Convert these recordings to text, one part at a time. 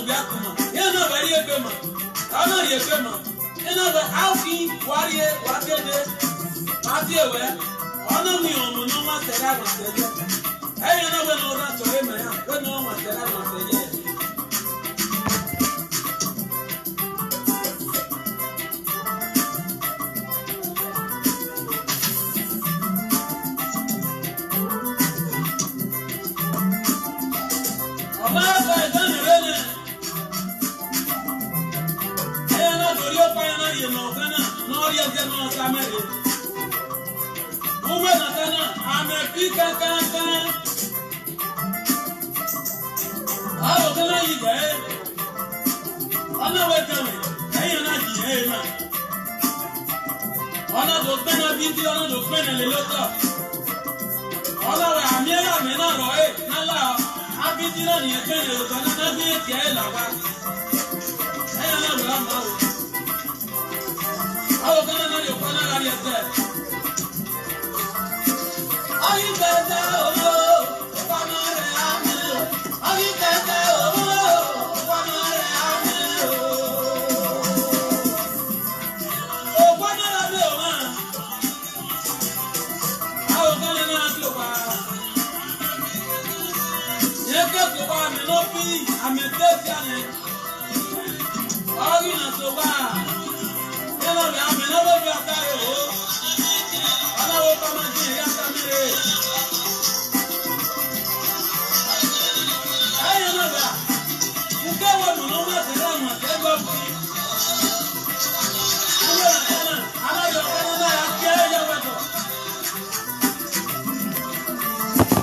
biakuma. Yana bari ebema. Ana yebema. Yana ba alfi wariye wakede. Mati ewe. Ana mi omo no ma tera ma teje. Yana we no ra tore ma ya. We no ma tera ma teje.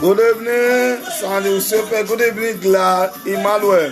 Good evening, Sandy Usepe. Good evening, Glad Emmanuel.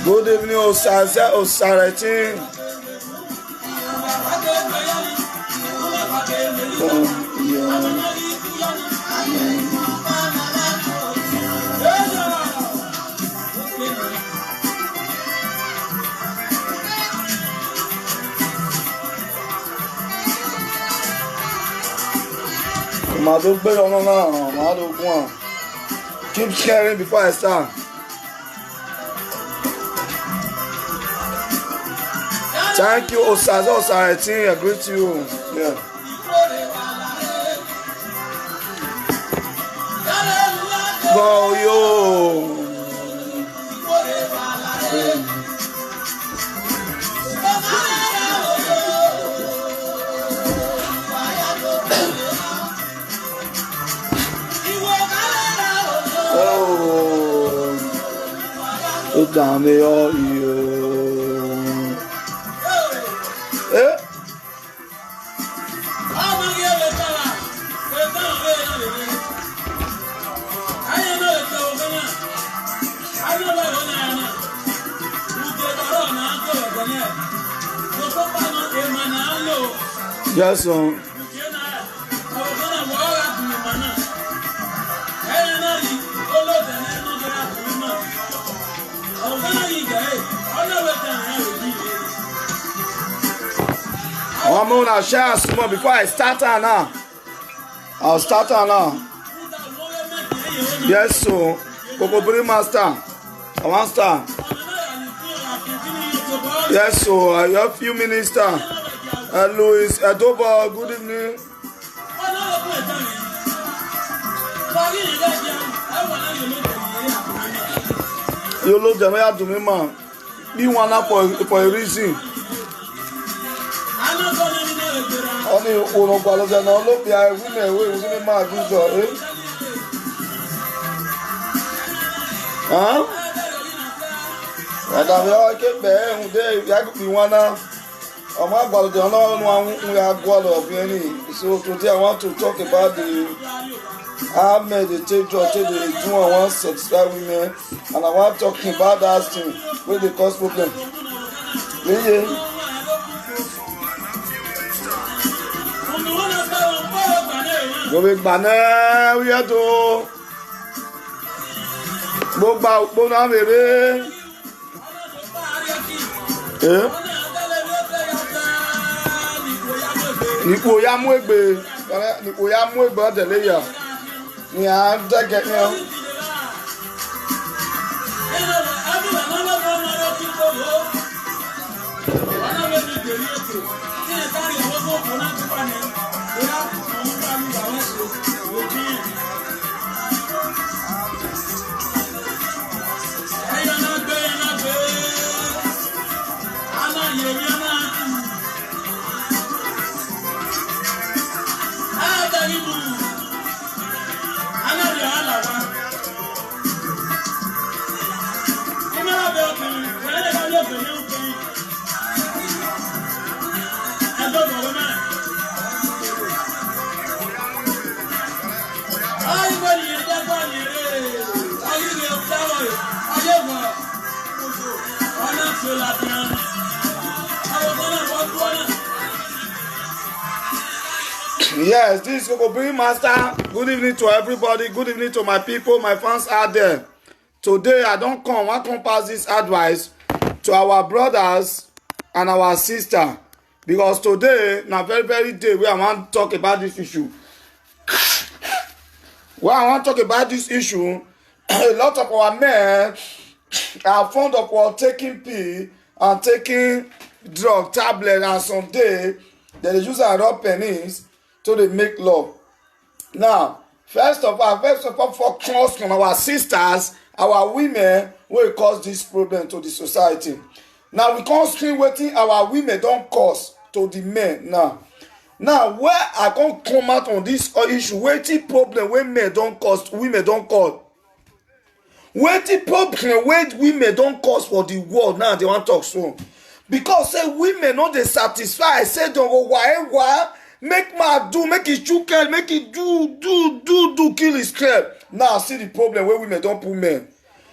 Good evening, Osareti. Keep sharing before I start. Thank you, Osazo Osareti. I greet you. Yeah. Go yo. Oh, damn it, oh, you. Eh? Yes, sir. I'm gonna share some more before I start her now. I'll start her now. Yes, so Coco Master. I want star. Yes, so your few minister. Louis Adoba, good evening. You look the way to me, man. Be one up for a reason. Only one of us and all look behind women, we will be mad. Huh? And I keep there, they could be one now. I'm not going to know we are going to any. So today I want to talk about how meditate or take the 2 and 1 subscribe women, and I want to talk about that thing where they cause problem. Yeah. Go big banner, we are to go now, baby. Nipo ya mwegbe tẹ̀lé ya ni a dẹ́gẹ̀ ní ọ. Yes, this is Coco Bring Master. Good evening to everybody. Good evening to my people, my fans out there. Today, I want to pass this advice to our brothers and our sister. Because today, na very day where I want to talk about this issue. When I want to talk about this issue, a lot of our men are fond of taking pill and taking drug, tablet, and someday they use our raw pennies to they make love. Now, first of all, focus on our sisters, our women, will cause this problem to the society. Now, we can't screen waiting our women don't cause to the men. Now, where I can't come out on this issue, waiting problem when men don't cause, women don't cause. Waiting problem when women don't cause for the world. Now, they want to talk so. Because say women not they satisfy. I say don't go why? Make man do, make it chukel, make it do, kill his crab. Now see the problem where women don't put men.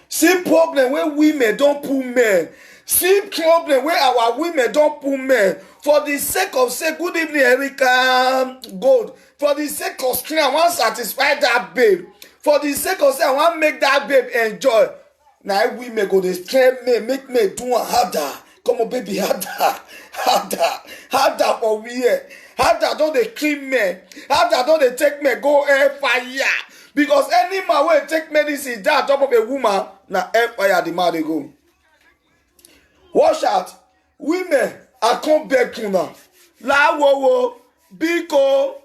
See problem where women don't put men. See problem where our women don't put men. For the sake of say, good evening, Erica Gold. For the sake of screen, I want to satisfy that babe. For the sake of say, I want to make that babe enjoy. Now women go they scream me, make me do harder. Come on, baby, harder for we here. Harder don't they clean me. Harder don't they take me go air fire. Because any man will take medicine down top of a woman, now air fire the man they go. Watch out. Women are come back now. La wo biko,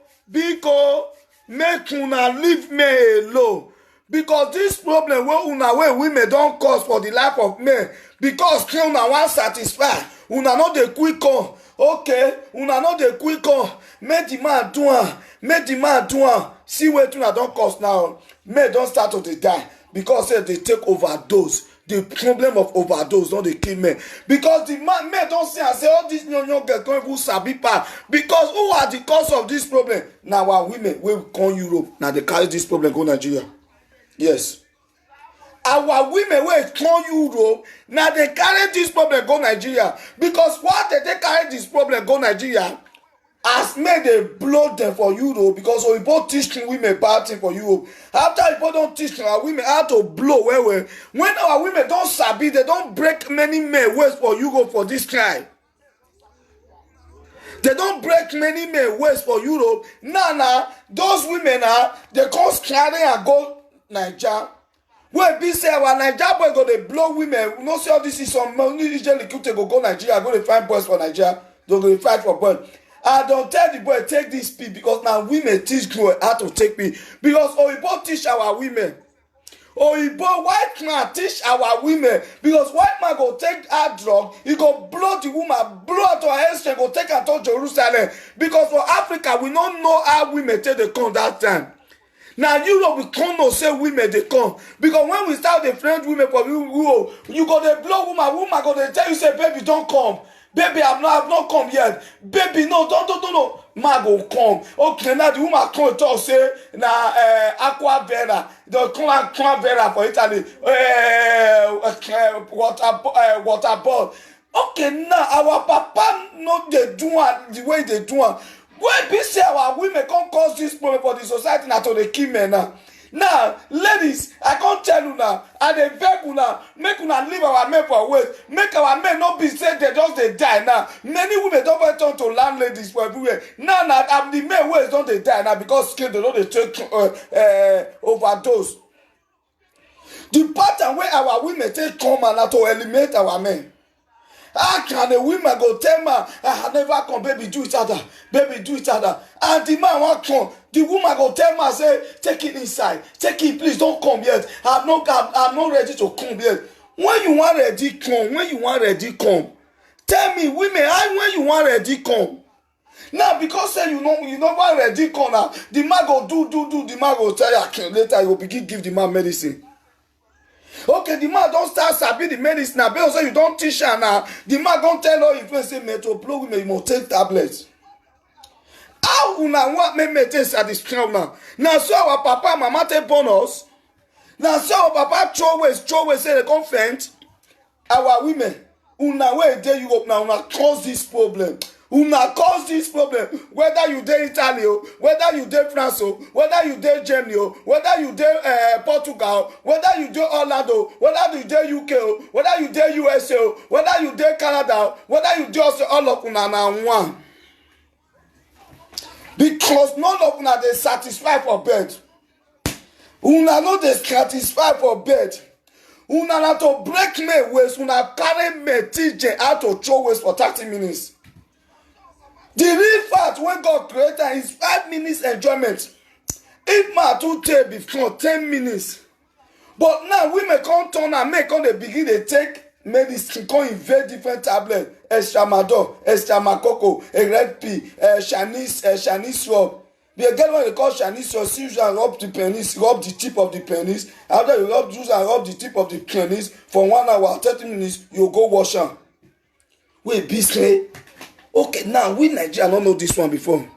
make una leave me alone. Because this problem where women don't cause for the life of men. Because una want satisfy. Una not the quick on. Okay, una not the quick on. Make the man do am. See where una don't cause now. Men don't start to die. Because they take overdose. The problem of overdose don't they kill men. Because the men don't say and say all these young girls going who sabi pa. Because who are the cause of this problem? Now our women will come Europe. Now they carry this problem go Nigeria. Yes. Our women will come Europe. Now they carry this problem go Nigeria. Because what they carry this problem go Nigeria as men they blow them for Europe. Because we both teach women bad thing for Europe. After we both don't teach our women how to blow well. When our women don't sabi, they don't break many men ways for Europe for this crime. They don't break many men ways for Europe. Now, those women they come carry and go Nigeria. Wey be say our Naija boy go dey blow women. You know say all this is some usually go Nigeria, go dey find boys for Nigeria. They go dey fight for boys. I don tell the boy take this pee because now women teach girl how to take pee because Oyibo teach our women. Oyibo white man teach our women because white man go take hard drug, he go blow the woman, blow her to her head, go take her to Jerusalem because for Africa we no know how women take dey come that time. Now Europe we can't know say women they come because when we start the French women for you go dey blow woman go dey tell you say baby don't come, baby I've not come yet, baby no don't man go come. Okay now the woman come talk say na aqua vera, the aqua vera for Italy, water ball. Okay now our papa no dey do am the way they do am. When be say our women can't cause this problem for the society now to the kill men now. Now, ladies, I can't tell you now, and they beg you now, make una leave our men for ways, make our men not be said they just they die now. Many women don't want turn to landladies for everywhere. Now, the men ways don't they die now because skill they don't they take overdose. The pattern where our women take come now to eliminate our men. How can a woman go tell man, I never come, baby, do each other, baby, do each other. And the man won't come. The woman go tell man, say, take it inside, take it, please don't come yet. I'm not ready to come yet. When you want ready, come. Tell me, women, when you want ready, come. Now, because say you know want ready, come now, the man go do, the man go tell you, later you will begin give the man medicine. Okay, the man don't start sabi the medicine now. Because you don't teach her now. The man don't tell her if you say me to blow women, you must take tablets. How una want me take satisfy now? Now so our papa and mama take bonus. Now so our papa throw away say they come faint. Our women, una way dey Europe now, una cause this problem. Una cause this problem. Whether you dey Italy, whether you dey France, whether you dey Germany, whether you dey Portugal, whether you dey Orlando, whether you dey UK, whether you dey USA, whether you dey Canada, whether you dey all of una na one. Because none of una dey satisfy for bed. Una no dey satisfy for bed. Una na to break me waist, una carry me TJ out to throw waist for 30 minutes. The real fact when God created is 5 minutes enjoyment. If man too take before 10 minutes. But now women can't turn and make on the begin they take medicine, can't invent different tablets. Estramadol, Estramacoko, a red pea, Chinese rub. They get what they call Chinese rub, use and rub the penis, rub the tip of the penis. After you use and rub the tip of the penis for 1 hour, 30 minutes, you go wash am. Wait, be straight. Okay, now we Nigeria don't know this one before.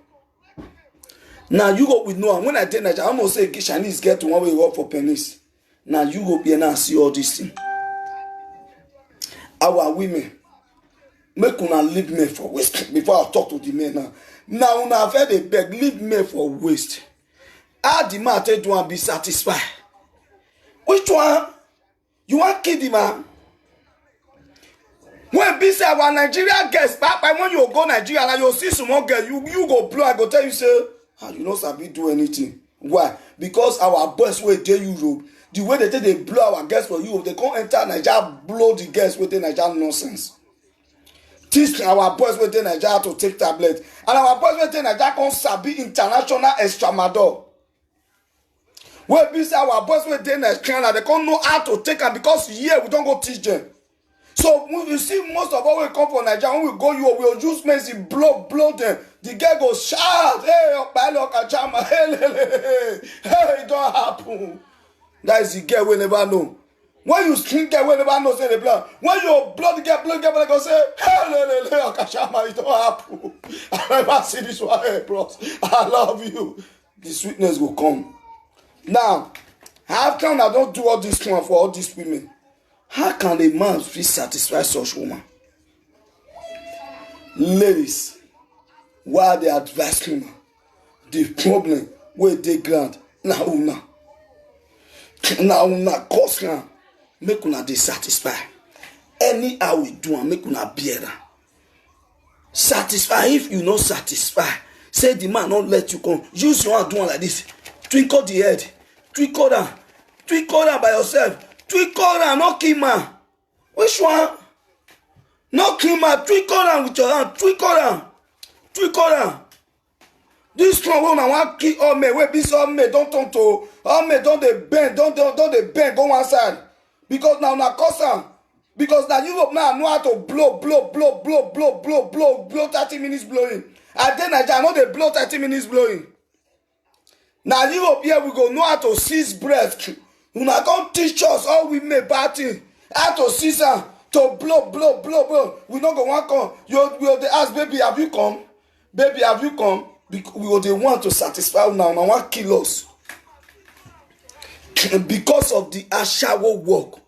Now Europe we know, and when I tell Nigeria, I'm gonna say Chinese get to one way work for penis. Now Europe here now see all this thing. Our women, make una leave me for waste before I talk to the men now. Now una have heard a beg, leave me for waste. How the man take to be satisfied? Which one? You want kill the man? When be say our Nigerian girls, Papa, when you go Nigeria and you see some more girl, you go blow, I go tell you say, you know sabi do anything. Why? Because our boys wey dey Europe, the way they take they blow our girls for Europe, they can't enter Nigeria, blow the girls with the Nigerian nonsense. Teach our boys wey dey Nigeria to take tablet, and our boys wey dey Nigeria can't sabi international Estramadol. When be say our boys wey dey Nigeria, they can't know how to take them because here we don't go teach them. So when you see most of all we come from Nigeria, when we go you we'll use medicine, blow them. The girl goes shout, hey, it don't happen. That is the girl we never know. When you string girl we never know say the blood. When you blow the girl, they go say, hey, it don't happen. I never see this one, hey, bros. I love you. The sweetness will come. Now, how come I don't do all this one for all these women? How can a man feel satisfied such woman? Ladies, while they advise women, the problem where they grant now cause now make una dissatisfy. Anyhow we do and make una bear. Satisfy. If you not satisfy, say the man not let you come. Use your hand do one like this. Twinkle the head, twinkle down. Twinkle am by yourself. Twinkle am, not kill am. Which one? Not kill am. Twinkle am with your hand. Twinkle am. Twinkle am. This one wey una wan kill all men wey be say all men don turn to all men don dey bend don dey bend go one side because na una cause am because na Europe now know how to blow 30 minutes blowing. I dey Naija I no dey blow 30 minutes blowing. Na Europe here we go know how to seize breath. Una come teach us all women bad thing how to seize am to blow. We no go wan come. You dey ask baby have you come? Baby have you come? We go dey want to satisfy una wan kill us because of the ashawo work.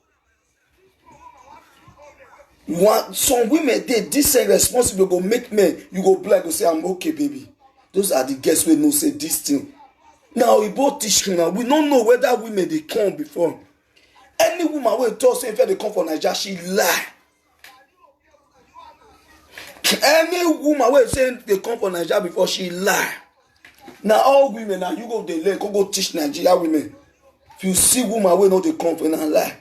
Some women dey decent responsible go make men you go blind go say I'm okay baby. Those are the girls wey know say this thing. Now we both teach una we no know whether women dey come before. Any woman wey talk say if they come for Naija she lie. Any woman wey say they come for Naija before she lie. Now all women now you go dey learn go teach Nigeria women. If you see woman wey no dey come for na lie.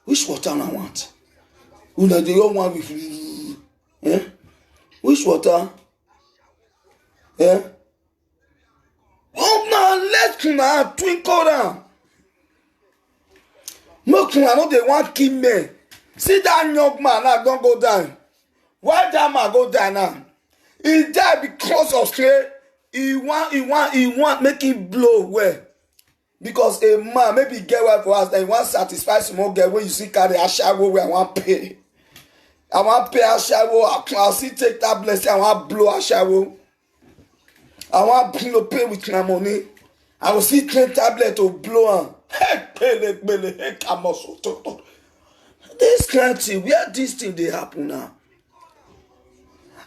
Which water una want? Una dey all want with which water? Oh now let una twinkle down. Make una no dey want kill men. See that young man now don go down. Why that man go down now? He died because of say he want make him blow well. Because a man maybe get well for us, then he want satisfy small girl when you see carry ashawo where I want pay. I want pay ashawo. I'll see take tablet say I want blow ashawo. I want pay with my money. I will see 10 tablet to blow am. Hey, pele, come on. This kind of thing, where this thing dey happen now?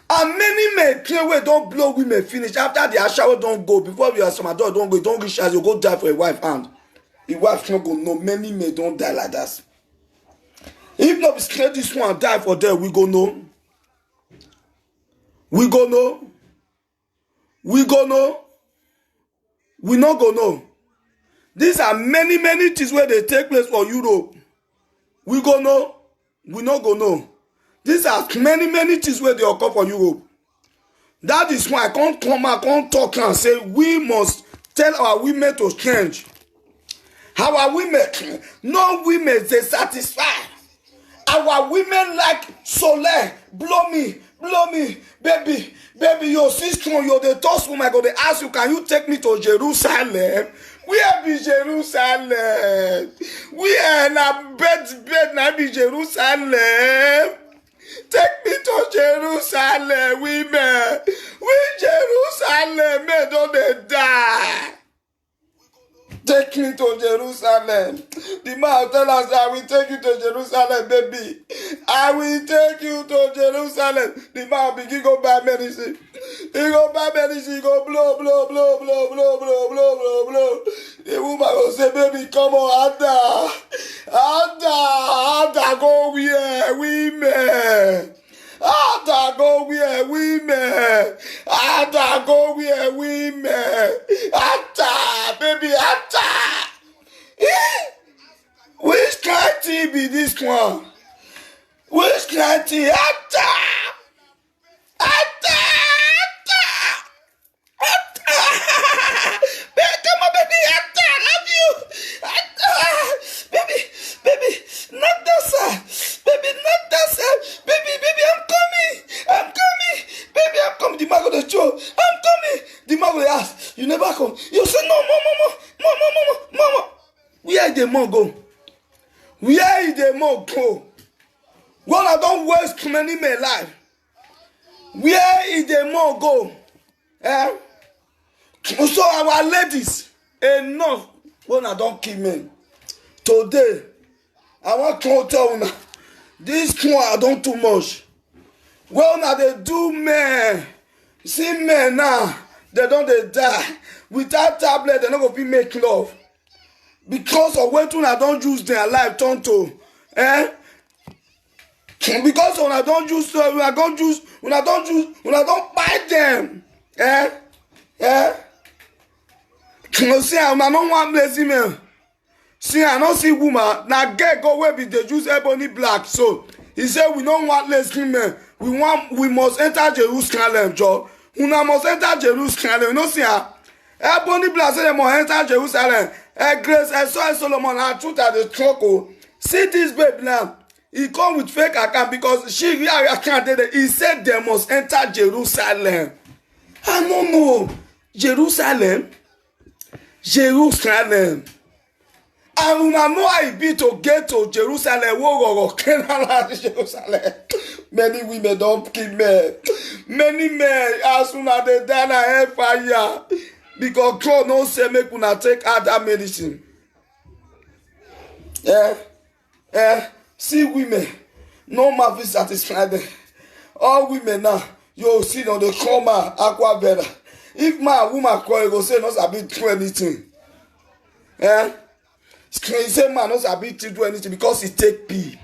And many men claim wey don blow women finish after the ashawo don go before we are some adult don go don reach as you go die for a wife hand. The wife no go know. Many men don die like that. If not be say this one die for them, we go know. We go know. We go know. We no go know. These are many things where they take place for Europe. We go know. We no go know. These are many things where they occur for Europe. That is why I can't come out, can't talk and say we must tell our women to change. Our women, no women, they satisfy. Our women like Soleil, blow me, baby, you're so strong, you're the toast woman. I go to ask you, can you take me to Jerusalem? Where be Jerusalem? We are in a bed, now be Jerusalem. Take me to Jerusalem, women. We Jerusalem, men don't they die. Take me to Jerusalem. The man tell us, I will take you to Jerusalem, baby. I will take you to Jerusalem. The man begin go buy medicine. He go buy medicine, he go blow. The woman go say, baby, come on, Ada, go where, women. Ada, go where, women. Ada, go where, women. Ada, baby, Ada. Which kind tea be this one? Which kind tea? Ada. Come on, baby, Ada, I love you. Ada, baby, not that side. Baby, not that side. Baby, I'm coming. Baby, I'm coming. The man go to show. I'm coming. The man go ask, you never come. You say, no, mama. Where the man go? Where the man go? Well, I don't waste many men life. Where is the man go? So our ladies, enough. When I don't kill men. Today, I want to tell you, this one I don't too much. Well, now they do men. See men now, they die. Without tablet, they're not going to make love. Because of what I don't use their life, turn to. Because when I don't use, when I don't buy them. You see, I don't want lazy men. See, I don't see woman. Now get go where they use ebony black. So he said we don't want less women. We must enter Jerusalem, Joe. Una must enter Jerusalem. You know, see ebony black say they must enter Jerusalem. Grace, I saw Solomon and truth at the truck. See this babe now. He come with fake account because she real account. He said they must enter Jerusalem. I don't know. Jerusalem. And una know how it be to get to Jerusalem. Jerusalem. Many women don't kill men. Many men, as soon as they die, na hellfire. Because God no say make una take other medicine. See women, no man will satisfy them. All women now, you see on the coma, aqua better. If my woman call, you go say no sabi do anything. Say man no sabi do anything because he take P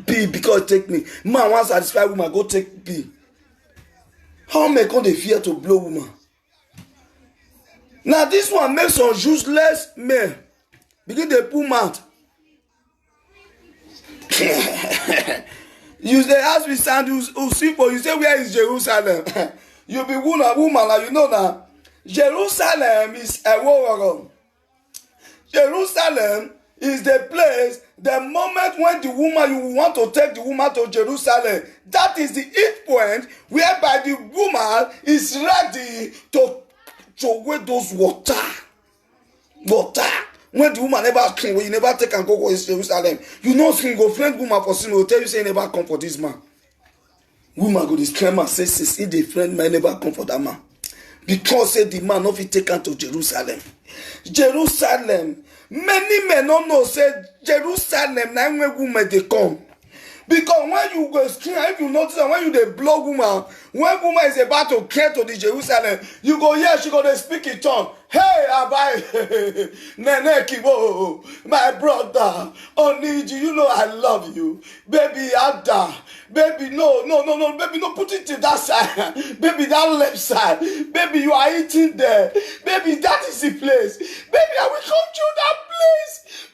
because it take me. Man want satisfy woman, go take P. How men come they fear to blow woman? Now this one makes some useless men begin they pull mouth. You say ask me stand who see for you say where is Jerusalem? You be woman like you know now. Jerusalem is a war. Jerusalem is the place, the moment when the woman, you want to take the woman to Jerusalem, that is the hit point whereby the woman is ready to weigh those water. When the woman never clean, when you never take and go to Jerusalem, you know single friend woman for sin will tell you say never come for this man. Woman go disclaimer say if the friend man never come for that man. Because say the man not fit take her to Jerusalem. Jerusalem. Many men don't know say Jerusalem na when women they come. Because when you go screen, if you notice when you dey blow woman, when woman is about to get to the Jerusalem, you go here, she go to speak in tongue. Hey, Abai, Nene Kibo, my brother, Oniji, you know I love you. Baby, Ada, baby, no, baby, no, put it to that side. Baby, that left side. Baby, you are eating there. Baby, that is the place. Baby, I will come to that place.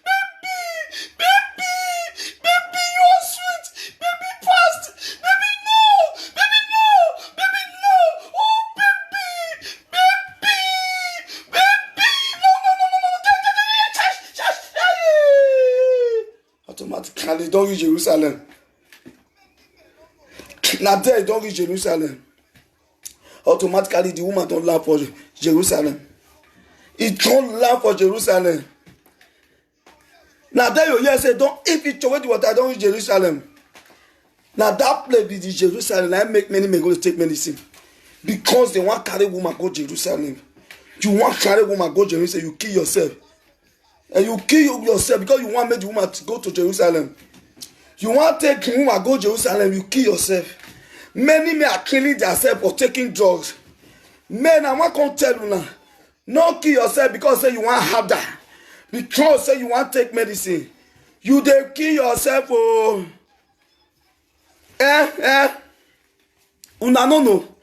Baby, you are sweet. Baby, fast. Baby, no. Oh, baby. No. Automatically, don't reach Jerusalem. Now there, don't reach Jerusalem. Automatically, the woman don't laugh for Jerusalem. It don't laugh for Jerusalem. Now there you hear say, don't if it away the water, don't reach Jerusalem. Now that place be the Jerusalem. I make many men go to take medicine. Because they want carry woman go Jerusalem. You want carry woman go Jerusalem, you kill yourself. And you kill yourself because you want make the woman to go to Jerusalem. You want to take woman go Jerusalem, you kill yourself. Many men are killing themselves for taking drugs. Men, I want to tell you now, not kill yourself because say you want harder. Because say you want to take medicine. You dey kill yourself oh. Una no know.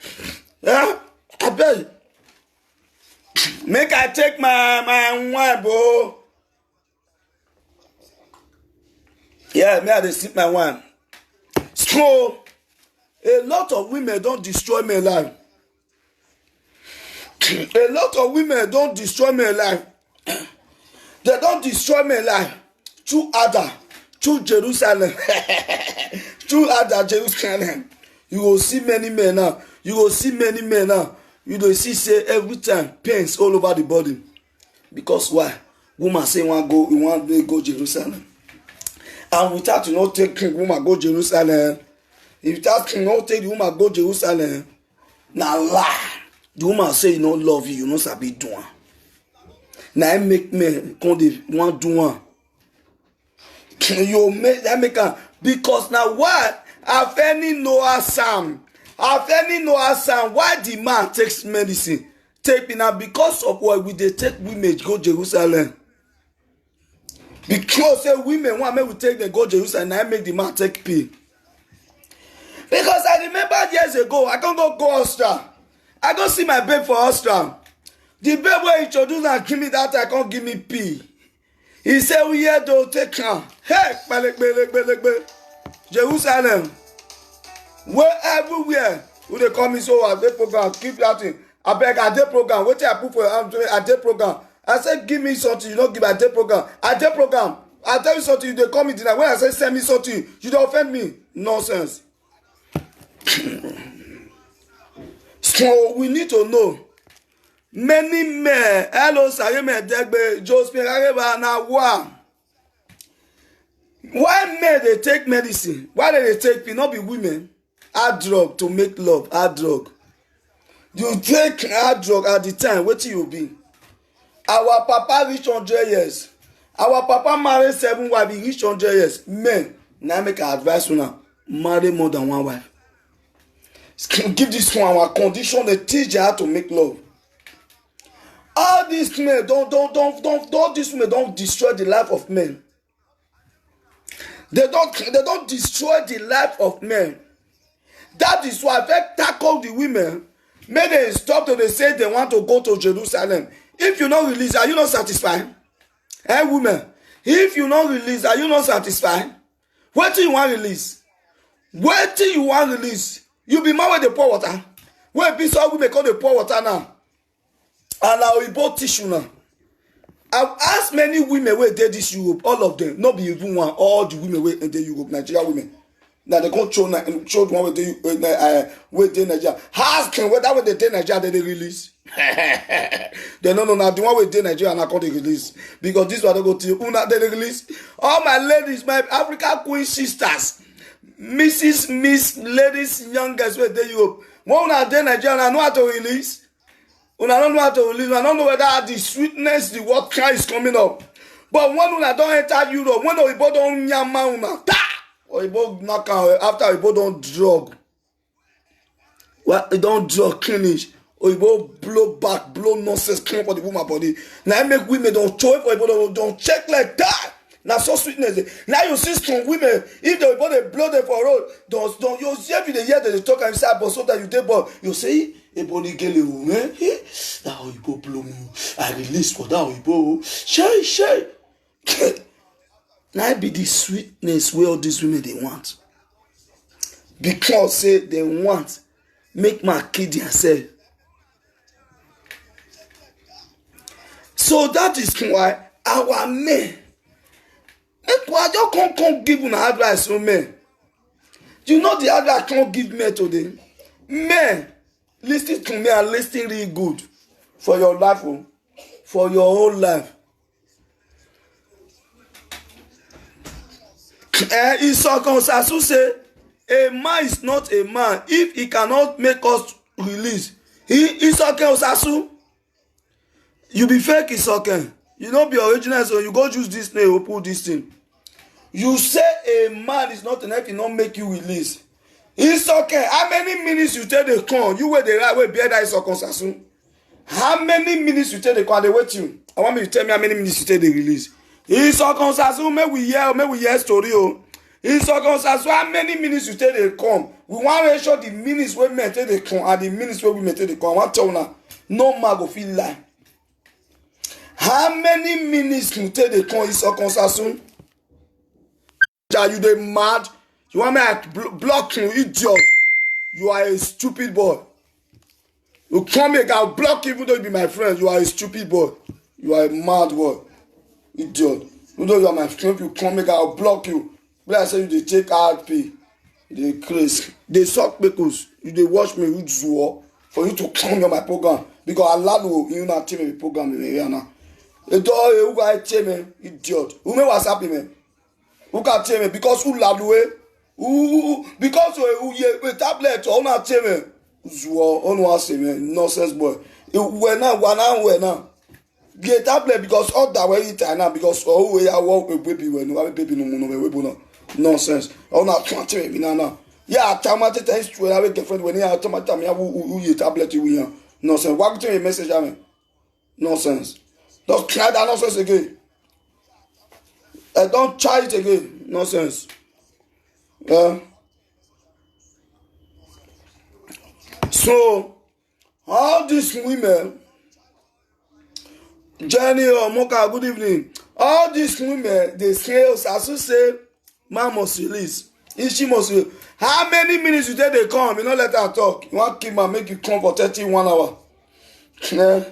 I beg. Make I take my wife, bro. Yeah, me I dey sip my wine. So, a lot of women don't destroy my life. A lot of women don't destroy my life. They don't destroy my life. Through Ada, through Jerusalem. Through Ada, Jerusalem. You will see many men now. You will see say every time pains all over the body. Because why? Woman say you want to go Jerusalem. And without you not taking woman go Jerusalem. Without you not take the woman go Jerusalem. Now lie. The woman say you don't love you not sabi do one. Now I make me come dey want do one. You make that make her because now what? I've any Noah Sam. Why the man takes medicine? Take me now because of what we they take women go Jerusalem. Because women want me to take them go Jerusalem and I make the man take pee. Because I remember years ago, I can't go Austria. I go see my babe for Austria. The babe will introduce and give me that I can't give me pee. He said, we here to take him. Hey, Jerusalem. Where everywhere. Who they call me so at the program. Keep that thing. I beg at the program. What I put for at the program. I said, give me something. You don't give at the program. At the program. I tell you something. They call me tonight. When I say send me something, you don't offend me. Nonsense. So we need to know. Many men, hello, Sareme Degbe, Josephine Areba, now why? Why men they take medicine? Why they take pill? Not be women. Hard drug to make love. Hard drug. You take hard drug at the time. What you be? Our papa reach 100 years. Our papa married 7 wives. He reach 100 years. Men, now make an advice now. Marry more than 1 wife. Give this one our condition. They teach you how to make love. All these men don't these women don't destroy the life of men. They don't destroy the life of men. That is why they tackle the women. May they stop till they say they want to go to Jerusalem. If you not release, are you not satisfied? Eh, women? If you not release, are you not satisfied? What do you want release? What do you want release? You be mad with the pour water. When be so women call the pour water now. And now we bought tissue now. I've asked many women where they this Europe, all of them, not be even one, all the women where they Europe, Nigeria women. Now they can't show one where they Nigeria. Ask them whether when they take Nigeria they release. They no now the one where they Nigeria and I can't release. Because this one they go to you, they release. All my ladies, my African queen sisters, Miss ladies, youngest where they Europe. One are they Nigeria and I know how to release. I don't know how to release. I don't know whether the sweetness, the water is coming up. But when I don't enter Europe, when we both don't yama, or we both knock out after we both don't drug. Well, we don't drug finish. Or we both blow back, blow nonsense, clean for the woman body. Now I make women don't show it for people don't check like that. Now so sweetness. Now you see some women, if they both blow them for road, don't you see every day that they talk inside, but so that you take ball, you see. Ebony gele woman, that Oyibo blow me. I release for that Oyibo. Shay. Now be the sweetness where all these women they want. Because say they want make my kid yourself. So that is why our men. I just can't give an advice to men. You know the advice I can't give men today. Men. Listen to me and listen really good for your life, for your whole life. Isokon Sasu say, a man is not a man if he cannot make us release. Isokon Sasu, you be fake Isokon. You don't be original, so you go use this name or put this thing. You say a man is not enough, he not make you release. It's okay. How many minutes you take the con? You wait the right way, bear that is Sasu. How many minutes you take the con? They wait you. I want me to tell me how many minutes you take the release. It's Sasu. May we hear story. It's Sasu. How many minutes you take the con? We want to show the minutes where we take the con and the minutes where we take the con. I want to tell you now. No man go feel lie. How many minutes you take the con? It's Sasu. Are you the mad? You want me to block you, idiot? You are a stupid boy. You come here, I'll block you even though you be my friend. You are a stupid boy. You are a mad boy. Idiot. Even though you are my friend, you come here, I'll block you. But I say you they take RP. They crazy. They suck pickles. You they watch me with Zuo for you to come on my program. Because I love you not tell me program in here now. You guys tell me, idiot. Who may WhatsApp me? Who can tell me? Because who love you? Because we tablet or not tell me Zuo on one say me nonsense boy. We now get tablet because all that way it now because we are work with baby when no baby no nonsense. Oh not tell me now. Yeah, tamate thanks to our girlfriend when you tamate me who tablet you here. Nonsense. What to me message me? Nonsense. Don't try that nonsense again. Don't try it again. Nonsense. So all these women, Jenny or Moka, good evening. All these women, they say, as you say, man must release. She must release. How many minutes you take they come? You don't let her talk. You want to keep and make you come for 31 hours. Yeah.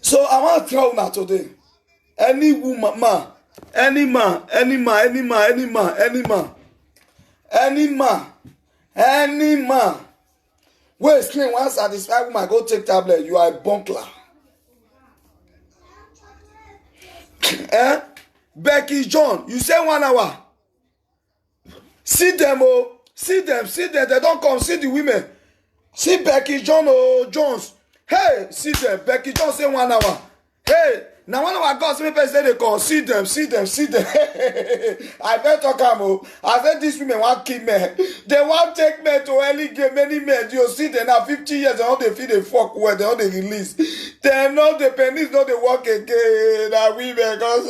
So I want to tell you now today. Any woman, any man wey scream wan satisfy woman go take tablet, you are a bunkler. Becky John, you say 1 hour. See them, oh, see them, they don't come, see the women. See Becky John, oh, Jones. Hey, see them, Becky John say 1 hour. Hey, now 1 hour God say they come, see them. I better talk am. I said these women want keep men. They want take men to early game, many men. You see them now 50 years, they know they feel they fuck well, they know they release. They know the pennies, know they work again. And women, God,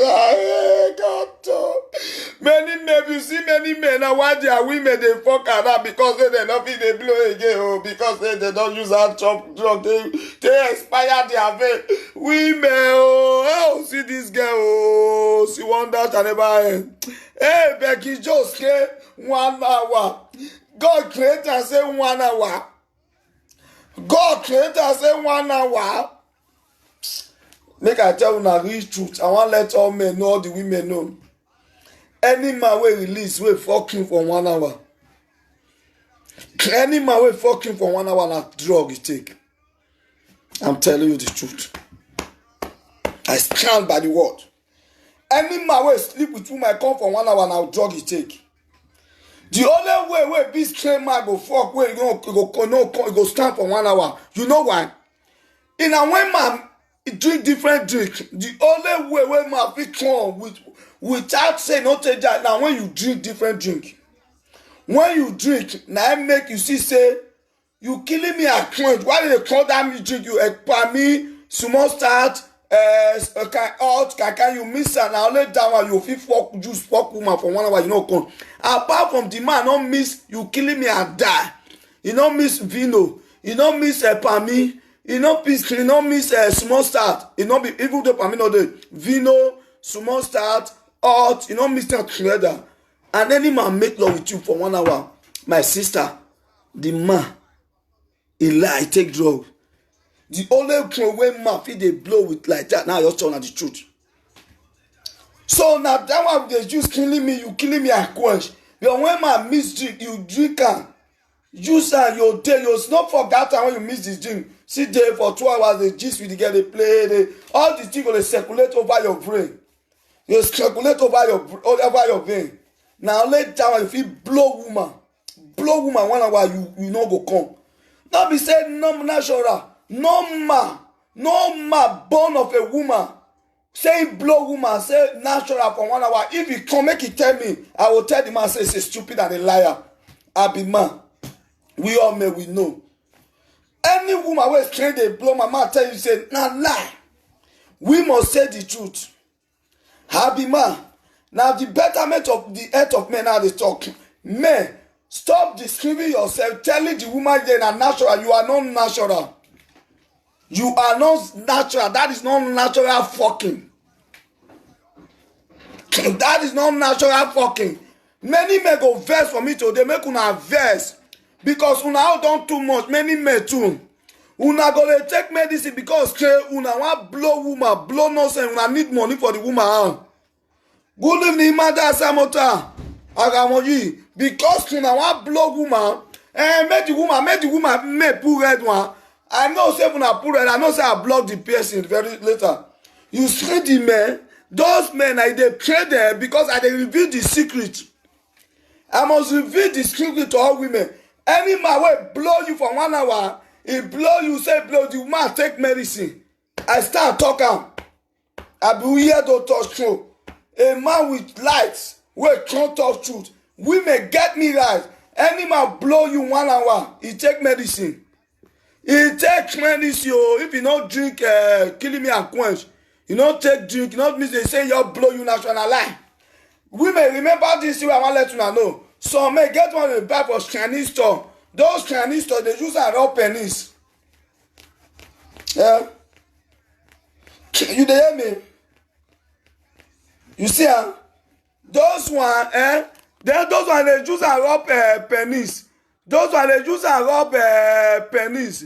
many men, you see many men, now why their women, they fuck around because they don't feel they blow again, oh, because they don't use that chop drug, they expire their vein. Women, oh, see this girl, oh, she wonder that never end. Hey, Becky just say 1 hour. God created and say 1 hour. God created and say 1 hour. Make I tell you now real truth. I want to let all men know, all the women know. Any man will release, will fucking for 1 hour. Any man will fucking for 1 hour na drug you take. I'm telling you the truth. I stand by the word. Any man will sleep with woman come for 1 hour now drug you take. The only way where this train man go fuck where you go stand for 1 hour. You know why? In a way man drink different drink. The only way where man fit come without saying no take that. Now when you drink different drink. When you drink, now I make you see say you killing me at point. Why do they call that me drink? You expand me, small start, can you miss her now? Let that one you feel fuck juice fuck woman for 1 hour, you know come. Apart from the man, not miss you killing me and die. You don't miss vino, you don't miss pami, you don't miss small start. You don't be even though pami no the vino, small start, hot, you don't miss that together. And any man make love with you for 1 hour. My sister, the man, he lie, take drugs. The only way man fit dey blow with like that, now you're telling the truth. So now that one they just killing me, you killing me at quench. But when man miss drink, you drink am. Juice and your day, you not forget when you miss this drink. Sit there for 2 hours, they gist with the girl, they play, all the things gonna circulate over your brain. You circulate over your vein. Now later when you feel blow woman 1 hour, you no go come. Not be said no natural. No man born of a woman say blow woman say natural for 1 hour. If he come make he tell me, I will tell the man say he's stupid and a liar. I be man. We all may we know. Any woman wey train dey blow my man tell you say na lie. We must say the truth. I be man. Now the betterment of the earth of men now they talk. Men, stop deceiving yourself, telling the woman they are natural. You are not natural. You are not natural. That is not natural fucking. That is not natural fucking. Many men go verse for me today. Make una verse. Because una out done too much. Many men too. Una go to take medicine because una want blow woman. Blow nonsense. Una need money for the woman. Good evening, Mother Samota. Agamoji. Because una want blow woman. Make the woman make pull red one. I know say when I put it, I know say I block the person very later. You see the men, those men I they pray them because I they reveal the secret. I must reveal the secret to all women. Any man will blow you for 1 hour, he blow you, say blow the woman take medicine. I start talking. I be here to touch truth. A man with lights will can't talk truth. Women get me right. Any man blow you 1 hour, he take medicine. He take medicine. If you don't drink, killing me and quench. You don't take drink. You don't miss. They say you blow you national lie. Women, remember this. I want to let you know. Some may get one in the back for Chinese store. Those Chinese stores they use raw pennies. Yeah. You hear me? You see, those one, then those one they use and rub pennies. Those one they use and rub pennies.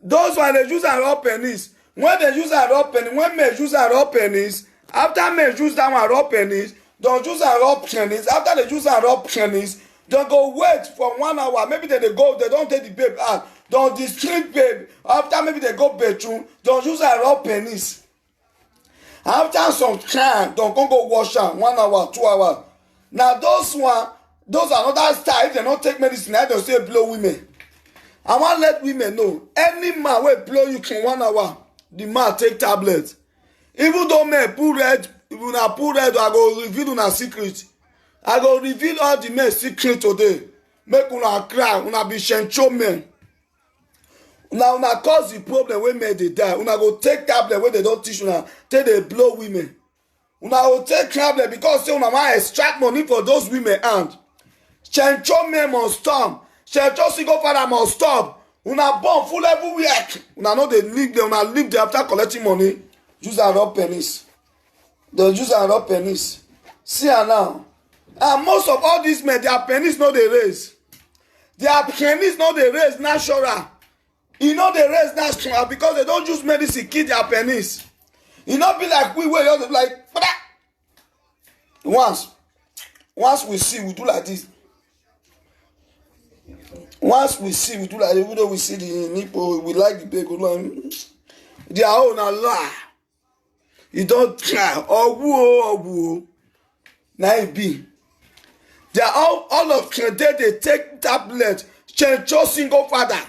Those one they use and rub pennies. When they use and rub pennies, when men use and rub pennies, after men use that one rub pennies, don't use and rub pennies. After they use and rub pennies, don't go wait for 1 hour. Maybe they go, they don't take the babe out. Don't distribute babe. After maybe they go bedroom, don't use and rub pennies. After some time, don't go wash am 1 hour, 2 hours. Now those are another style. If they don't take medicine, I don't say blow women. I want to let women know, any man will blow you for 1 hour, the man take tablets. Even though men pull red, if una pull red, I go reveal una secret. I go reveal all the men secret today. Make una cry, una be shencho men. Una cause the problem when men they die. Una go take tablet when they don't teach una, take they blow women. Una go take tablet because say una want extract money for those women and shencho men must stop. Shencho single father must stop. Una born full everywhere. Una know they leave them, una leave them after collecting money. Use and rub pennies. They use and rub pennies. See her now. And most of all these men, their pennies no they raise. Their pennies no they raise natural. You know they raise natural because they don't use medicine kill their pennies. You know be like we were like once we see we do like this. Once we see we do like this, even though we see the nipple, we like the baby one. Their own a lie. You don't try. Oh, now it be. They are all of them, they take tablets, chencho single father.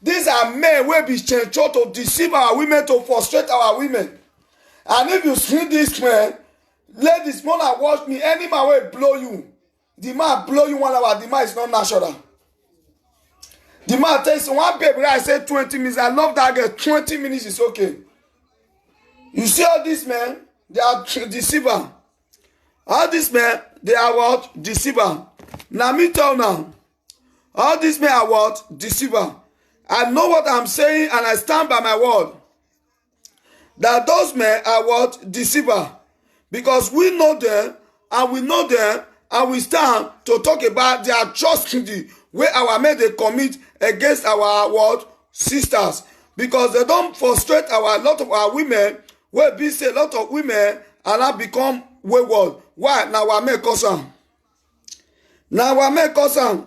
These are men will be chencho to deceive our women, to frustrate our women. And if you see this man, ladies, man, watch me, any man will blow you. The man blow you 1 hour, the man is not natural. The man tells you, one baby, I say 20 minutes, I love that girl, 20 minutes is okay. You see all these men, they are deceiver. All these men, they are what? Deceiver. Now me tell now. All these men are what? Deceiver. I know what I'm saying and I stand by my word. That those men are what? Deceiver. Because we know them and we stand to talk about their atrocity where our men they commit against our what? Sisters. Because they don't frustrate a lot of our women. Where be say a lot of women and now become wayward. Why? Now our men cause them. Now our men cause them.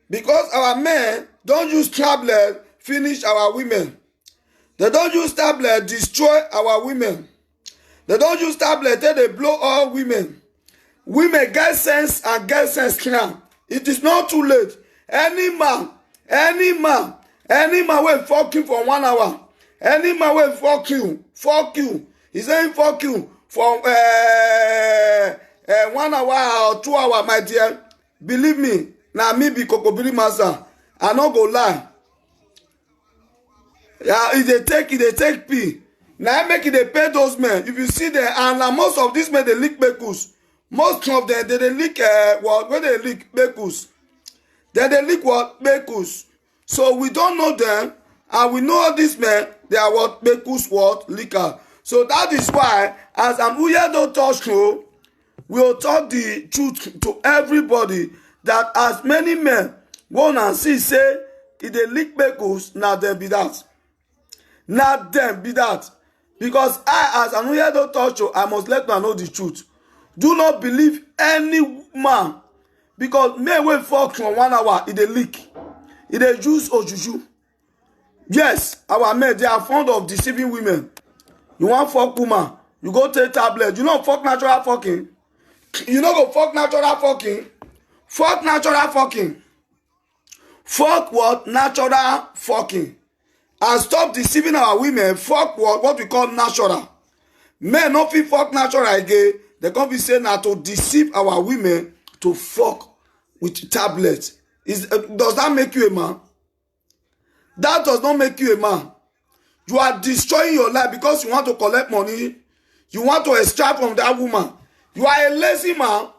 Because our men don't use tablet finish our women. They don't use tablet destroy our women. They don't use tablet till they blow all women. Women get sense and get sense now. It is not too late. Any man will fuck you for 1 hour. Any man will fuck you. He's saying fuck you for 1 hour or 2 hours, my dear. Believe me, now me be Kokobiri master. I not go lie. Yeah, if they take pee. Now I make it they pay those men. If you see them, and most of these men they leak bekus. Most of them they leak what? When they leak bekus, they leak what? Bekus. So we don't know them, and we know all these men. They are what? Bekus what? Liquor. So that is why, as I'm here don't talk show, we'll talk the truth to everybody that as many men want and see say if they leak bekus, now them be that. Not them be that. Because I, as I'm here don't talk show, I must let man know the truth. Do not believe any man. Because men will fuck for 1 hour, if they leak. If they use ojuju. Yes, our men, they are fond of deceiving women. You want fuck woman, you go take tablet. You know fuck natural fucking. You know go fuck natural fucking. Fuck natural fucking. Fuck what? Natural fucking. And stop deceiving our women. Fuck what we call natural. Men no fit fuck natural again. They can't be saying now to deceive our women to fuck with tablets. Does that make you a man? That does not make you a man. You are destroying your life because you want to collect money. You want to extract from that woman. You are a lazy man.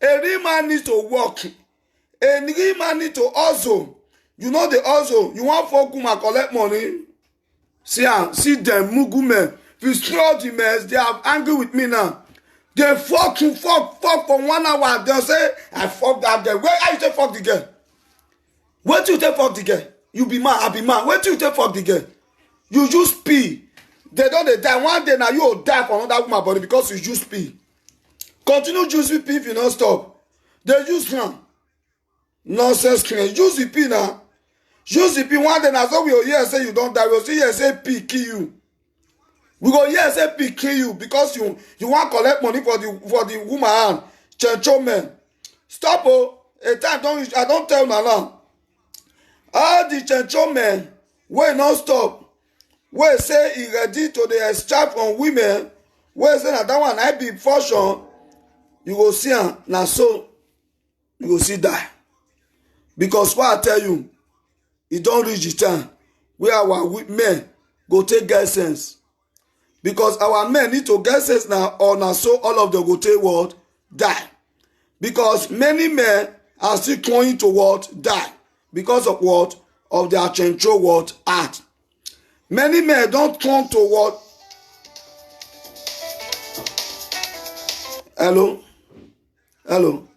A real man needs to work. A real man needs to hustle. You know the hustle. You want fuck woman collect money. See them, Mugu men. If you throw the mess, they are angry with me now. They fuck for 1 hour. They say, I fuck that girl. Where are you say fuck the girl? Where do you take fuck the girl? You be mad, I be mad. Where do you take fuck the girl? You use pee. They don't they die. One day now you will die for another woman body because you use pee. Continue using pee if you don't stop. They use now. Nonsense screen. Use the pee now. Use the pee. One day now so we will hear say you don't die. We will see here say pee kill you. We go here say pee kill you because you want to collect money for the woman hand. Chencho man. Stop oh. A time I don't tell now. All the chencho men wey no stop, wey say he ready to dey extract from women, wey say na that one I be fortune, you go see am na so you go see die. Because what I tell you, e don reach the time wey our men go take get sense. Because our men need to get sense now, or na so all of them go take what? Die. Because many men are still trying to what? Die. Because of what? Of their chencho what? Art. Many men don't turn to what? Hello? Hello?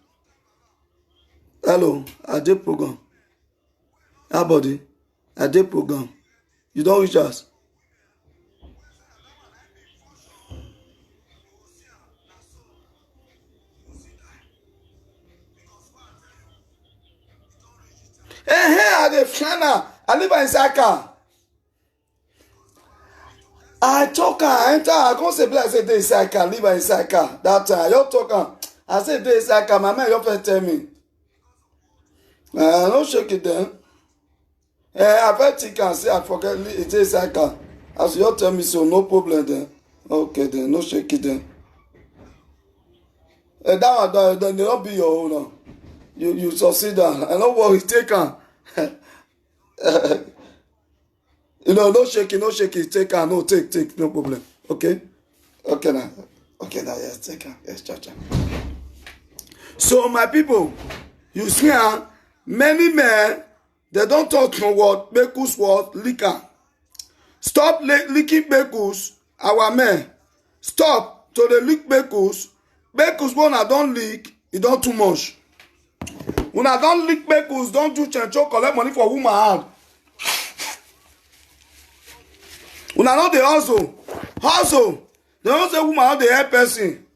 Hello? I did program. How body? I did program. You don't reach us? I dey find am. I live inside car. I talk am, I enter, I come say be like say dey inside car, live inside car. That time I just talk am. I say dey inside car, my man just first tell me. No shake it then. I first think am say I forget it dey inside car. As you just tell me so, no problem then. Okay then, no shake it then. That one then dey not be your own now. You succeed am. I no worry, take am. No shaking, take am, no, take, no problem. Okay now, yes, take am, yes, cha. So my people, you see, many men, they don't talk from what, Bekus what, liquor. Stop licking Bekus, our men. Stop to the lick Bekus. Bekus when I don't leak, it don't too much. When I don't lick Bekus, don't do chencho, collect money for woman hand. When I know the hustle, they don't say woman how they help person.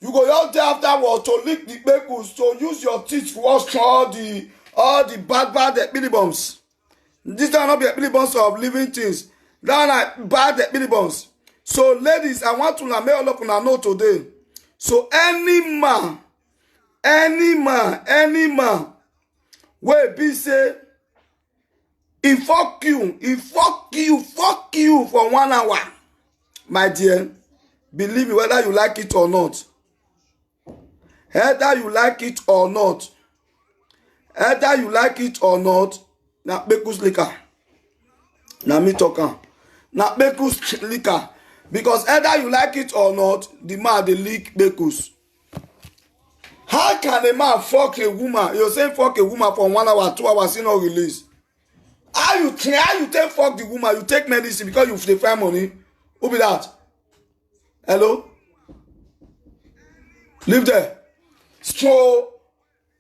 You go out there afterwards to lick the Bekus, to use your teeth to wash all the bad epidemics. This are not the epidemics of living things. That are bad epidemics. So ladies, I want to make all of you know today. So any man wey be say he fuck you for 1 hour, my dear, believe me, whether you like it or not, na Bekus liquor. Na me talk am. Na Bekus liquor. Because either you like it or not, the man dey lick Bekus. How can a man fuck a woman? You're saying fuck a woman for 1 hour, 2 hours, you no release. How you take fuck the woman? You take medicine because you dey find money. Who be that? Hello? Leave there. So,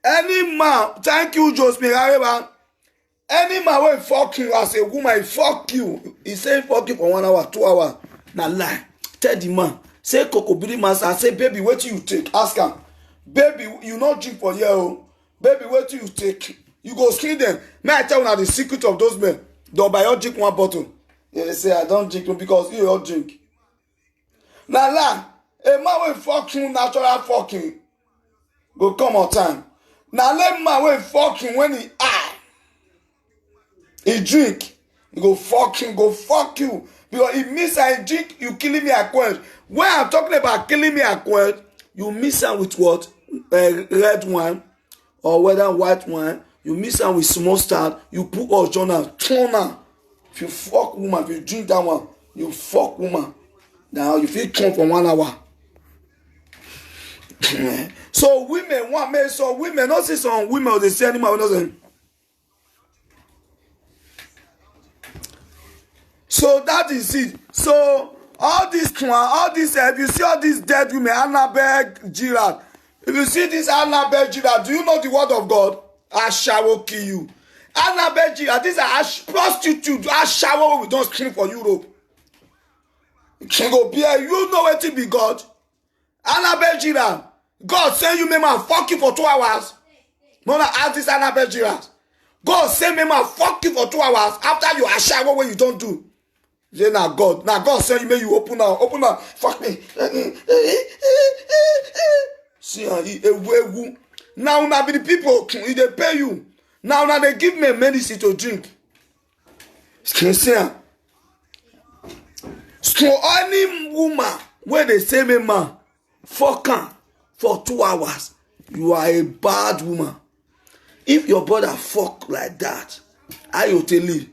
any man, thank you, Josephine Areba. Any man will fuck you as a woman, he fuck you. He say fuck you for 1 hour, 2 hours. Now lie. Tell the man. Say Coco Bidi Master and say, baby, what you take? Ask him. Baby, you not drink for here, oh. Baby, what you take? You go screen them. May I tell you now the secret of those men? Don't buy your drink one bottle. Yeah, they say I don't drink because you don't drink. Now lie. A man will fuck you natural fucking. Go come on time. Now let man will fuck you when he drink. He go fuck you. Because he miss and drink, you killing me at quench. When I'm talking about killing me at quench, you miss am with what? Red wine or whether white wine. You miss am with small start. You put original toner. If you fuck woman, if you drink that one, you fuck woman. Now you feel turn for 1 hour. So women want me. So women not see some women or they say anymore. So that is it. So All this, if you see all these dead women, Annabelle Girard, if you see this Annabelle Girard, do you know the word of God? Asha will kill you. Annabelle Girard, these are prostitutes. Asha we don't scream for Europe. King Obia, you know what to be God. Annabelle Girard, God send you, man, fuck you for 2 hours. Mona ask this Annabelle Girard. God send me, man, fuck you for 2 hours. After you Asha what you don't do. Say now God send you, may you open now, fuck me. See, now be the people, they pay you. Now they give me medicine to drink. So any woman where they say me man, fuck her for 2 hours, you are a bad woman. If your brother fuck like that, I will tell you.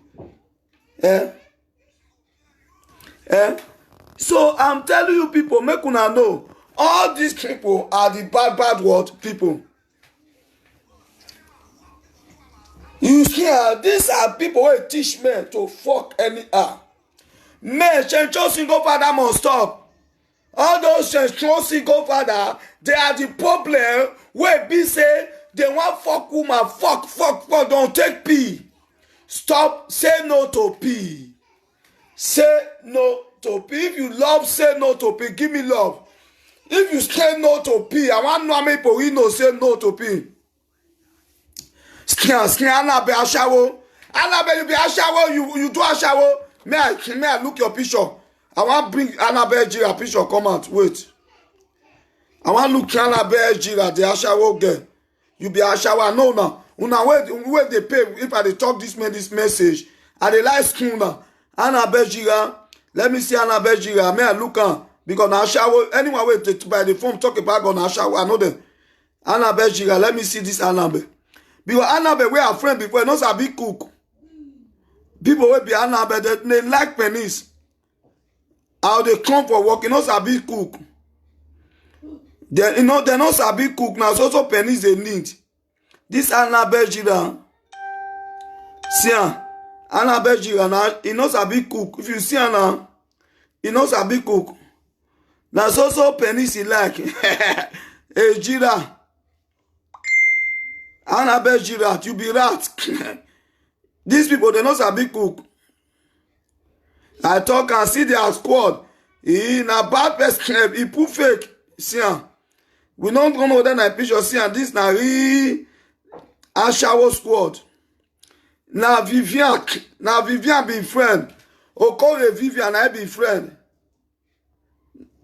So I'm telling you people, make una know, all these people are the bad word people. You see, these are people who teach men to fuck anyhow. Men, Central Single Father must stop. All those Central Single Father, they are the problem where be say they want fuck woman, fuck, don't take pee. Stop, say no to pee. Say no to pee. If you love, say no to pee. Give me love. If you say no to pee, I want to know how many people we know say no to pee. Skin, Annabelle Ashawo. Annabelle, you be Ashawo, you do Ashawo. May I look your picture? I want to bring Annabelle Gira picture, come out, wait. I want to look Annabelle Gira, the Ashawo girl. You be Ashawo, no now. Una wait they pay, if I talk this message, I dey like school now. Annabelle Gira, let me see Annabelle Gira, may I look her? Because now Ashawo, anyone wait by the phone talk about on Ashawo, I know them. Annabelle Gira, let me see this Annabelle. Because Annabelle, we are friends before, not a big cook. People will be Annabelle, they like penis. How they come for work, you know, a big cook. They're not a big cook now, so also penis they need. This Annabelle Gira, see her, Annabelle Gira now, he knows a big cook. If you see her now, he knows a big cook. Now, so penis he like. Hey, Gira. Annabelle Gira, you be rat. These people, they know a big cook. I talk and see their squad. He in a bad person, he put fake. See her. We don't know then I picture see her. This na really Ashawo squad. Now Vivian be friend. Okore Vivian I be friend.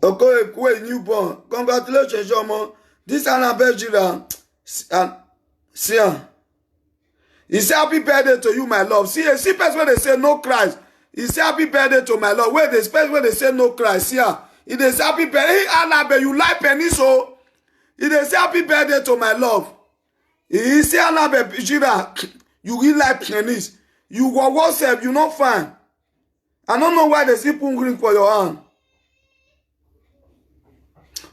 Okore Kwe newborn. Congratulations, Jomo. This Annabelle Gira. See her. He say happy birthday to you, my love. See person when they say no Christ. He say happy birthday to my love. Wait, the space when they say no Christ. See her. He dey say happy birthday. Hey, Annabelle, you like penis, so he dey say happy birthday to my love. He say Annabelle Gira, you really like penis. You go WhatsApp, you not fine. I don't know why they see pungring for your hand.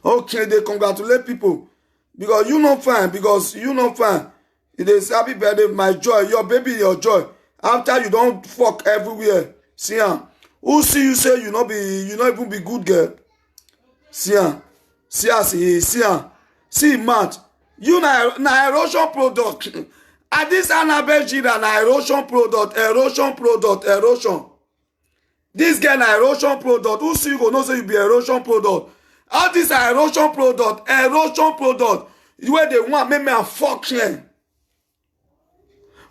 Okay, they congratulate people. Because you not fine. Because you not fine. It is happy birthday, my joy. Your baby, your joy. After you don't fuck everywhere. See her. Who see you say you not even be good girl? See her. See her. See her. See Matt. You na erosion product. And this Annabelle Gira na erosion product. Erosion. This girl na erosion product. Who see you go know say you be erosion product? All this are erosion product. Where they want make me a fuck here.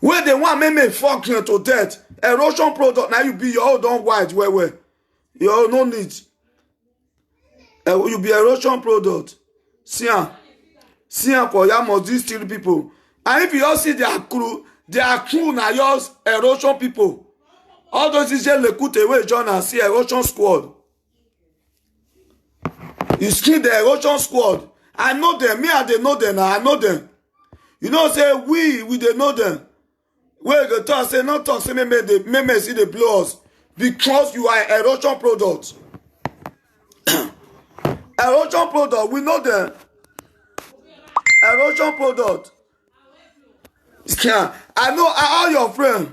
Where they want make me fuck here to death. Erosion product. Now you be your own don't white where. You no need. You be erosion product. See her for Yamos, these 3 people. And if you all see their crew now yours erosion people. All those is just Lekute away John and see erosion squad. You see the erosion squad. I know them. Me and they know them. I know them. You know, say we they know them. Where the talk say not talk say me see the blow us because you are erosion product. Erosion product. We know them. Erosion product. Yeah, I know all your friends.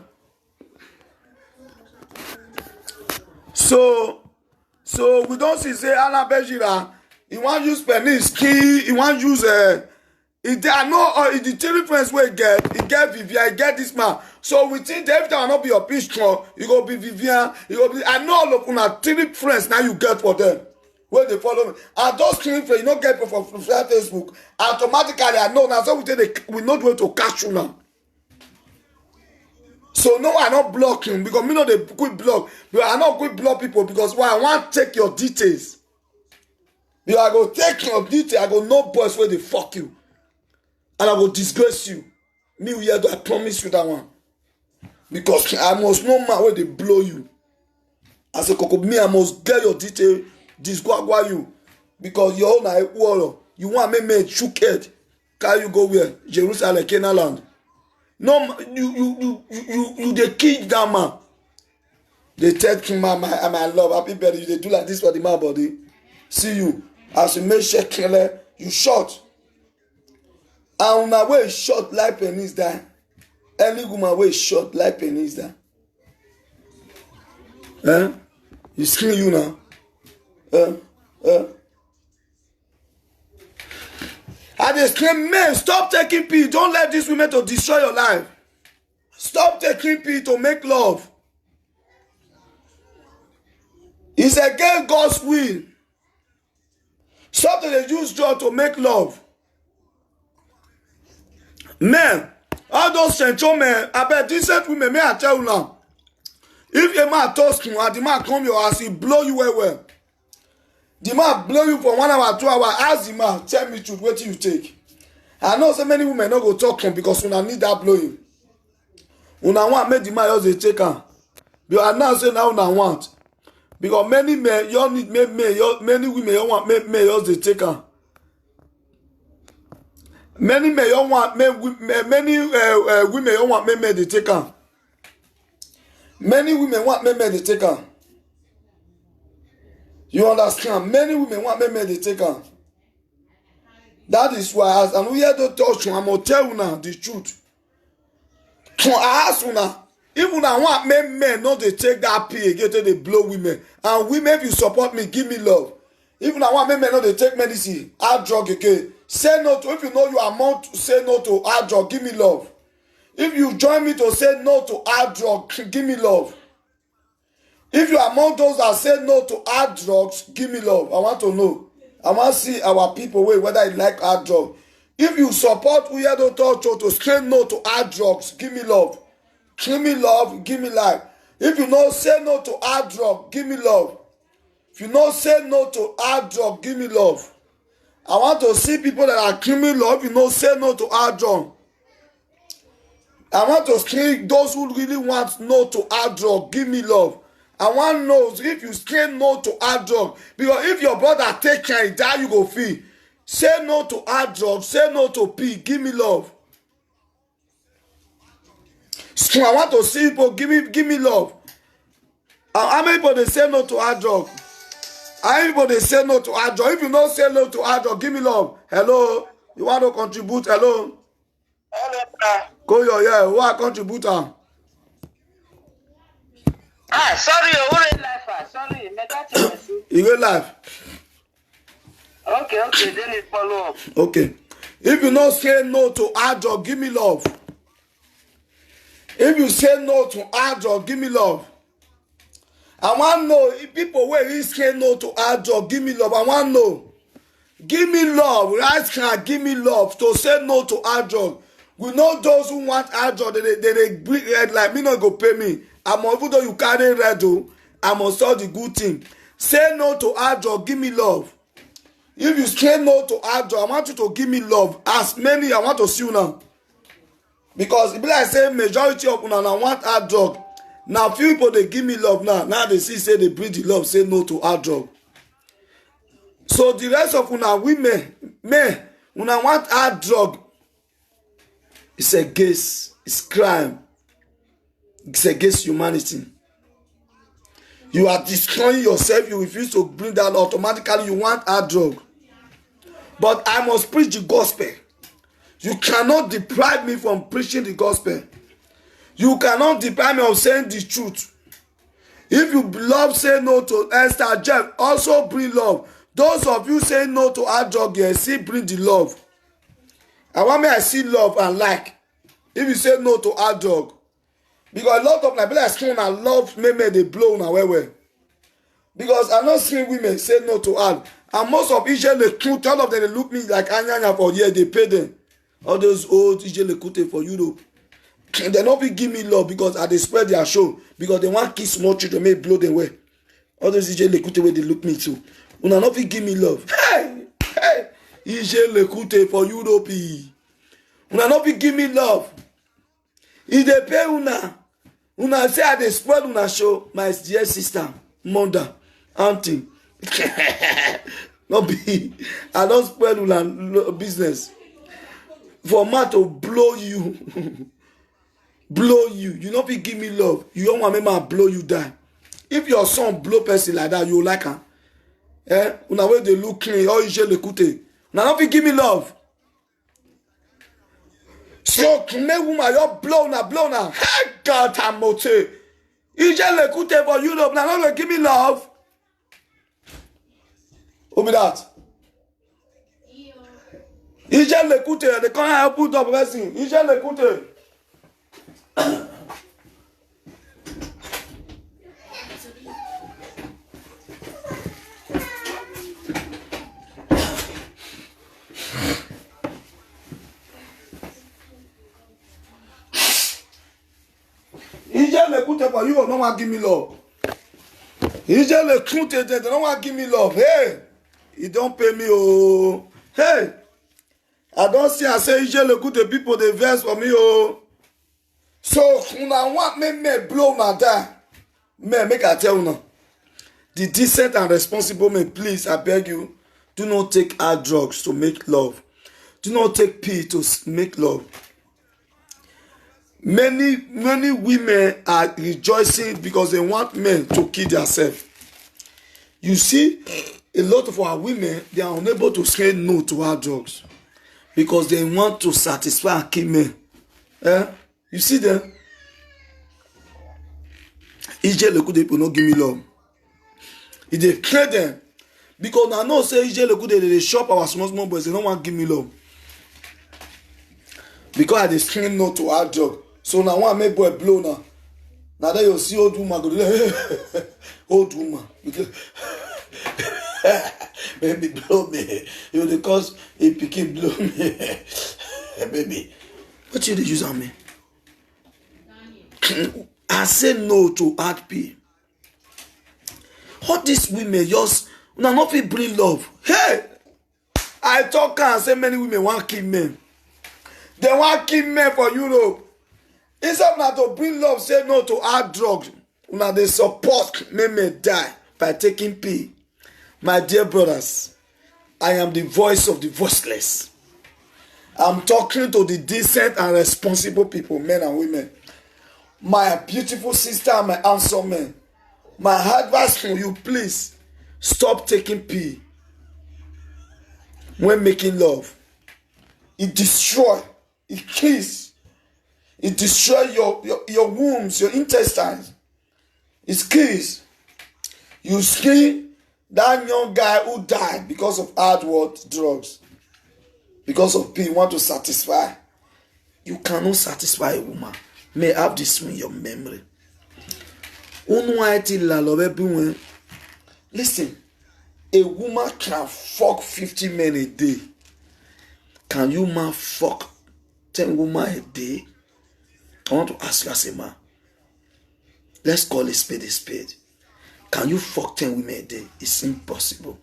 So So we don't see say Anna Bejira, he want use penis key, he want use I know the three friends we get Vivian, he get this man. So we think every time I not be your pitch strong, you go be Vivian, you go be. I know all of una three friends now you get for them. Where they follow me. And those three friends, you don't get from Facebook. Automatically I know now. So we know the way to catch you now. So no, I not block him because me know they quick block. But I not quick block people because why I want to take your details. You I go take your details, I go no boys where they fuck you. And I will disgrace you. Me, I promise you that one. Because I must know man where they blow you. I say, Coco, me, I must get your detail, disguagua you. Because you're on a wall. You want me shook head. Can you go where? Jerusalem, Canaan land. No, you they kill that man. They take him, my love, happy birthday. They do like this for the man body. See you. As you make shake killer, you shot. And on my way short like penis die. Any woman way short like penis die. You scream you now. I just scream, man, stop taking pee. Don't let these women to destroy your life. Stop taking pee to make love. It's against God's will. Stop to use drugs to make love. Men, all those central men, I bet decent women, may I tell you now. If a man toast you and the man come your house, he blow you well. The man blow you for 1 hour, 2 hours. Ask the man, tell me truth, what you take. I know so many women don't go talk to him because when I need that blowing. When I want make the man else they take her. But I now say now I want. Because many men, you need many women you want make else they take her. Many men you want many women you want men they take her. Many women want men they take her. You understand? Many women want men they take her. That is why as and we here don't touch you, I'm gonna tell you now the truth. I ask you now, even I want men not they take that pay again till they blow women. And women, if you support me, give me love. Even I want men not they take medicine, hard drug again. Say no to, if you know you amount to say no to hard drug, give me love. If you join me to say no to hard drug, give me love. If you are among those that say no to hard drugs, give me love. I want to know. I want to see our people whether they like hard drugs. If you support Uyedo Torcho to say no to hard drugs, give me love. Give me love, give me life. If you know say no to hard drug, give me love. If you know say no to hard drug, give me love. I want to see people that are giving love. If you know say no to hard drug. I want to see those who really want no to hard drug, give me love. I want to know if you say no to hard drug. Because if your brother take care, die you go feel. Say no to hard drug, say no to pee, give me love. So I want to see people give me love. How many people they say no to hard drug? How many people they say no to hard drug? If you don't say no to hard drug, give me love. Hello? You want to contribute? Hello? Hello, sir. Go your yeah. Who are contributor? Sorry, you're life. Sorry, you go live. Okay, then it follow up. Okay. If you not say no to hard drug, give me love. If you say no to hard drug, give me love. I want to know if people where you say no to hard drug, give me love. I want to know. Give me love. Right can give me love to say no to hard drug. We know those who want hard drug, they bring red like me not go pay me. Even though you carry red, I must all the good thing. Say no to hard drug, give me love. If you say no to hard drug, I want you to give me love. As many, I want to see you now. Because if I say majority of una want hard drug, now few people they give me love now. Now they see say they breathe the love, say no to hard drug. So the rest of una women, men, una want hard drug. It's against, it's crime. It's against humanity. You are destroying yourself. You refuse to bring that automatically. You want hard drug. But I must preach the gospel. You cannot deprive me from preaching the gospel. You cannot deprive me of saying the truth. If you love, say no to Esther Jeff. Also bring love. Those of you say no to hard drug, yes, see bring the love. I want me I see love and like. If you say no to hard drug, because a lot of my people scream and love me they blow now well. Because I'm not seeing women say no to hard. And most of Israel recruit, all of them they look me like Anyanya for years, they pay them. All those old Israel recruit for Europe. They not be give me love because I they spread their show because they want kiss small children may blow them away. All those EJ Lekute where they look me too. Una not be give me love. Hey, EJ Lekute for Europe. Una not be give me love. If they pay una say I they spread una show my dear sister, mother, auntie. Not be I don't spread una business. For man to blow you. Blow you. You not be give me love. You don't want me to blow you down. If your son blow person like that, you like her. Una way they look clean, or you shall look. Una not be give me love. So me woman, you blow na. Hey God, I'm mote. You shall look for you, now not give me love. Who be that? You shall look. They can't help put up person. You shall look. For you don't want to give me love. He just recruited they don't want to give me love. Hey, he don't pay me. Oh, hey, I don't see. I say he just look the people they verse for me. Oh, so una want me blow na that. Me make I tell you now. The decent and responsible men, please, I beg you, do not take hard drugs to make love. Do not take pee to make love. Many women are rejoicing because they want men to kill themselves. You see, a lot of our women, they are unable to say no to hard drugs because they want to satisfy and kill men. You see them? EJ Lekude will not give me love. If they clear them, because I know say EJ Lekude they shop our small boys, they don't want to give me love. Because I dey scream no to hard drug. So now one make boy blow now. Now that you see old woman go old woman. Baby blow me. You dey cause a pikin blow me. Baby. What you dey use on me? I say no to hard pee. All these women just now not fit bring love. Hey! I talk and say many women want kill men. They want kill men for Europe. Instead now to bring love, say no to hard drugs. Now they support men die by taking pee. My dear brothers, I am the voice of the voiceless. I'm talking to the decent and responsible people, men and women. My beautiful sister and my handsome men. My advice for you, please, stop taking pee when making love. It destroys, it kills. It destroys your wombs, your intestines. It kills. You see that young guy who died because of hard drugs. Because of pee, you want to satisfy. You cannot satisfy a woman. May have this in your memory. Listen, a woman can fuck 50 men a day. Can you man fuck 10 women a day? I want to ask you as a man. Let's call a spade a spade. Can you fuck 10 women a day? It's impossible.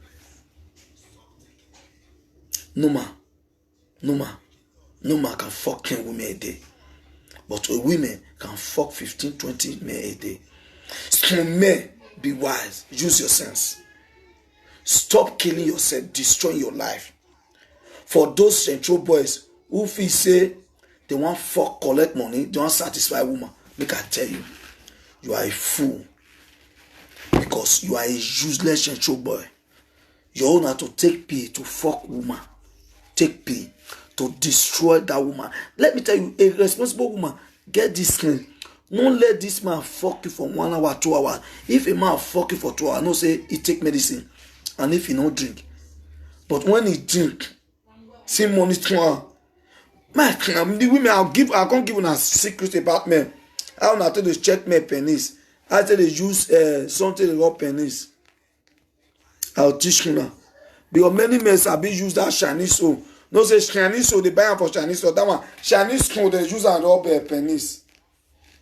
No man can fuck 10 women a day. But a woman can fuck 15, 20 men a day. So men, be wise. Use your sense. Stop killing yourself, destroying your life. For those central boys who feel say they want fuck, collect money, they want satisfy a woman, make I tell you, you are a fool. Because you are a useless central boy. Your own are to take pee to fuck woman. Take pee to destroy that woman. Let me tell you, a responsible woman, get this thing. Don't let this man fuck you for 1 hour, 2 hours. If a man fuck you for 2 hours, no say he take medicine. And if he no drink. But when he drink, see money to her. Man, the women I can't give you a secret about men. I don't have to check my penis. I tell they use something to rub penis. I'll teach you now. Because many men have been used that Chinese soul. No say Chinese soul, they buy them for Chinese soul. That one, Chinese soul, they use and rub penis.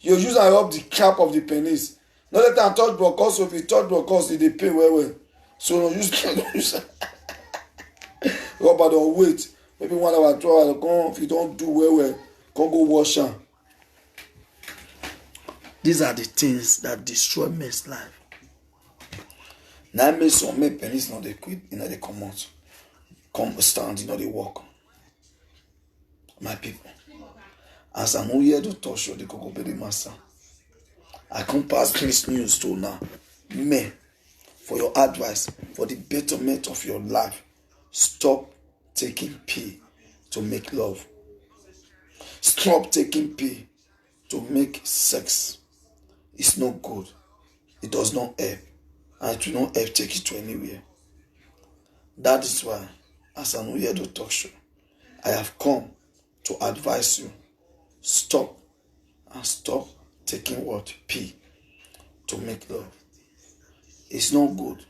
You use and rub the cap of the penis. No let them touch brocos, so if you touch brocos, they pay well. So no use rub at or wait. Maybe 1 hour, 2 hours, come, if you don't do well, come go wash them. These are the things that destroy men's life. Now make some men penis not they quit, they come out. Come stand, they walk. My people. As I'm here to touch you, the Coco Baby Master. I come pass this news to now. Men, for your advice, for the betterment of your life, stop taking pee to make love. Stop taking pee to make sex. It's not good. It does not help. And it will not help take you to anywhere. That is why, as I'm here to talk show, I have come to advise you. Stop and stop taking what? Pee to make love. It's not good.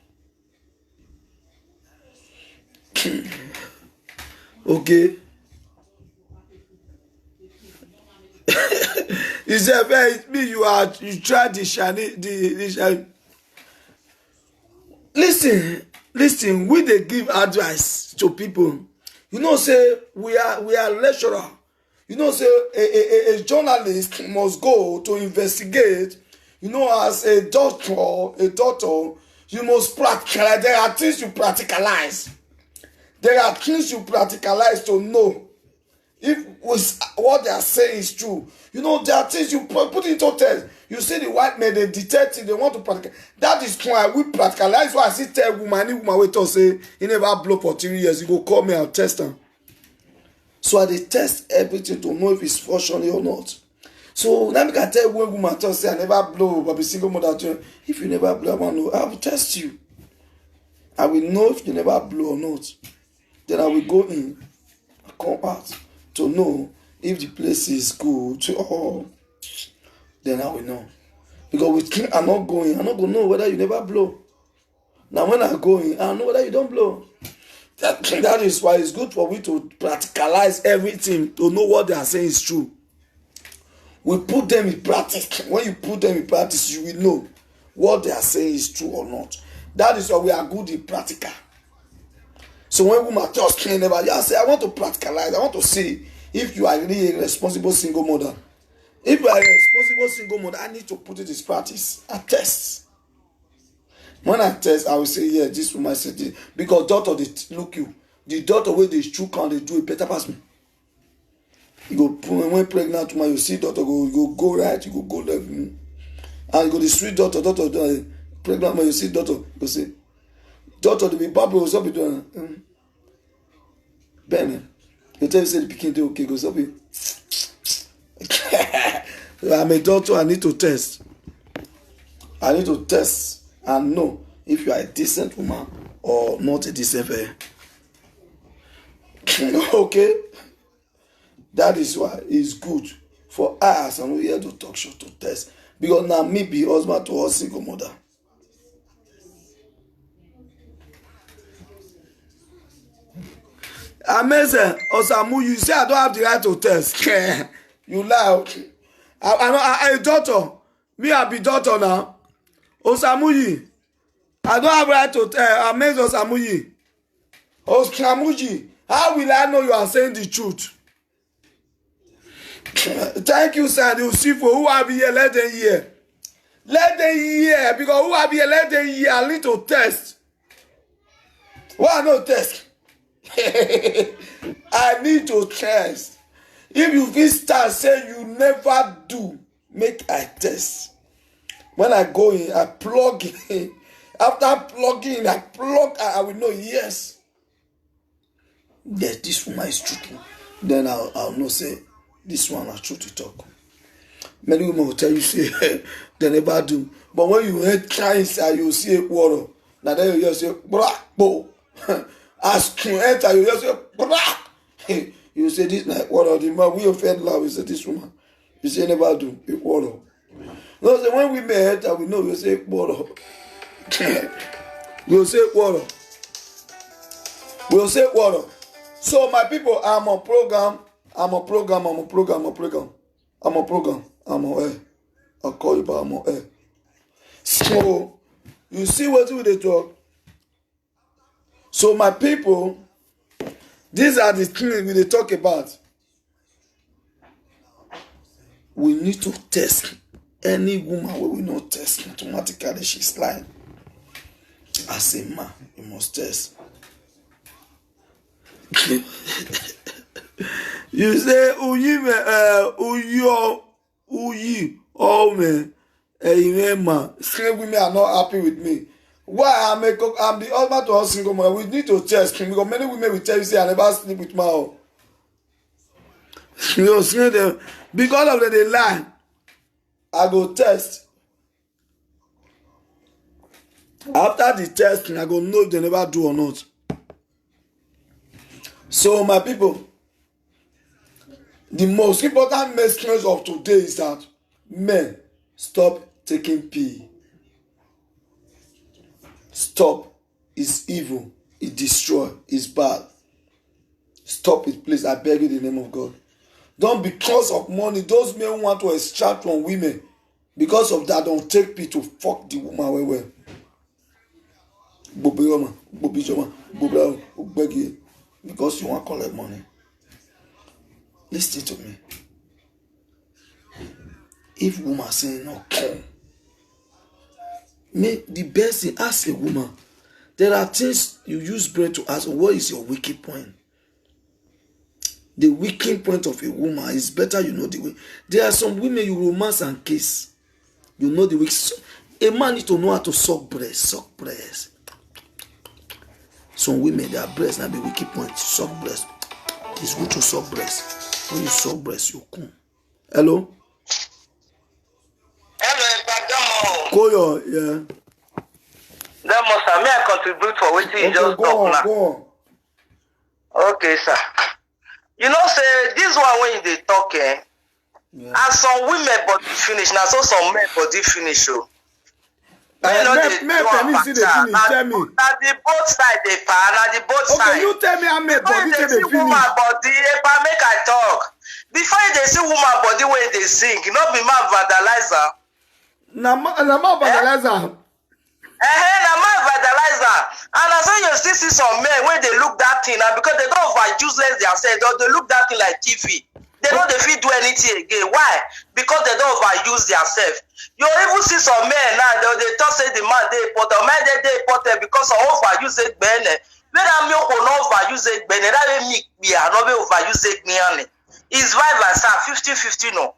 Okay. It's a very me you try the shiny. Listen, we dey give advice to people. You know, say we are lecturer. You know, say a journalist must go to investigate. You know, as a doctor, you must practicalize. There are things you practicalize. There are things you practicalize to know if what they are saying is true. You know, there are things you put into test. You see the white men, they detect it, they want to practical. That is why we practicalize. Why I see tell woman wait to say he never blow for 3 years. You go call me and test them. So I dey test everything to know if it's fortunate or not. So now we can tell when woman tell say I never blow, but be single mother too. If you never blow, I want to know. I will test you. I will know if you never blow or not. Then I will go in, come out to know if the place is good or then I will know. Because with king, I'm not going to know whether you never blow. Now when I go in, I know whether you don't blow. That is why it's good for we to practicalize everything to know what they are saying is true. We put them in practice. When you put them in practice, you will know what they are saying is true or not. That is why we are good in practical. So when woman just clean never, I say I want to practicalize. I want to see if you are really a responsible single mother. If you are a responsible single mother, I need to put it in practice. I test. When I test, I will say, yeah, this woman said this. Because daughter, they look you. The daughter, where they chook and they do it better pass me. You go, when pregnant woman, you see daughter, you go right, you go left. And you go the sweet daughter, pregnant woman, you see daughter, you say, daughter, the baby was up doing. Ben, you tell you say the pikin dey okay, goes up. I'm a doctor, I need to test. I need to test and know if you are a decent woman or not a decent man. Okay? That is why it's good for us and we here to talk show to test. Because now me be husband to a single mother. Amazing. Osamu, you say I don't have the right to test. You lie, okay? I daughter. Me, I be daughter now. Osamuyi. I don't have right to tell. Amazing Osamuyi. Osamuyi. How will I know you are saying the truth? Thank you, sir. You see for who have here, let them hear. Let them hear. Because who have here, let them hear. I need to test. Why no test? I need to test. If you feel start say you never do, make I test. When I go in, I plug in. After plugging, I will know, yes. Yes, this woman is true. Then I'll know say this one is true to talk. Many women will tell you, say, they never do. But when you head try inside, you see a quarrel. Now then you just say, blah, bo. As you enter, you just say, blah. You say, this night, quarrel. The man, we offend love, you say, this woman. You say, never do, a quarrel. No, so when we may enter, we know we say, quarrel. We'll say, quarrel. We'll say, quarrel. So, my people, I'm on program. I'm on air. I'll call you, but I'm on air. So, you see what we talk? So, my people, these are the things we talk about. We need to test any woman where we not test automatically she's lying. As a man, you must test. You say, uyi, oh man, man, single women are not happy with me. Why I'm the husband to all single women? We need to test him because many women will tell you, say, I never sleep with my You know, them because of they lie. I go test. After the testing, I go know if they never do or not. So, my people, the most important message of today is that men, stop taking pee. Stop. It's evil. It destroys. It's bad. Stop it, please. I beg you in the name of God. Don't because of money. Those men who want to extract from women. Because of that, don't take pee to fuck the woman well. Because you want to collect money. Listen to me. If woman say no, come. Make the best thing, ask a woman. There are things you use brain to ask, what is your weak point? The weak point of a woman is better you know the way. There are some women you romance and kiss. You know the weak. A man needs to know how to suck breast. Some women, their breast now be weak point. Suck breast. It's good to suck breast. When you suck breast, you come. Hello? Koyo, yeah. That must have me I contribute for what you just talk now. Go on. Okay, sir. You know, say this one when they talk, Yeah. as some women body finish, now so some men body finish. Oh. Men see the finish, tell me. Now the both side they par, now the both side. Okay, you tell me how men body say they finish. Woman body, make I talk. Before they see woman body when they sing, not be man vandalizer. Na ma vandalizer. Na man vandalizer. And as you still see some men when they look that thing, and because they don't overuse themselves, they look that thing like TV. They don't fit do anything again. Why? Because they don't overuse themselves. You even see some men now, they talk say the man they important. Man they important because of overuse it. When I'm not overuse it, that will make me not overuse it. It's vice versa, 50-50 no.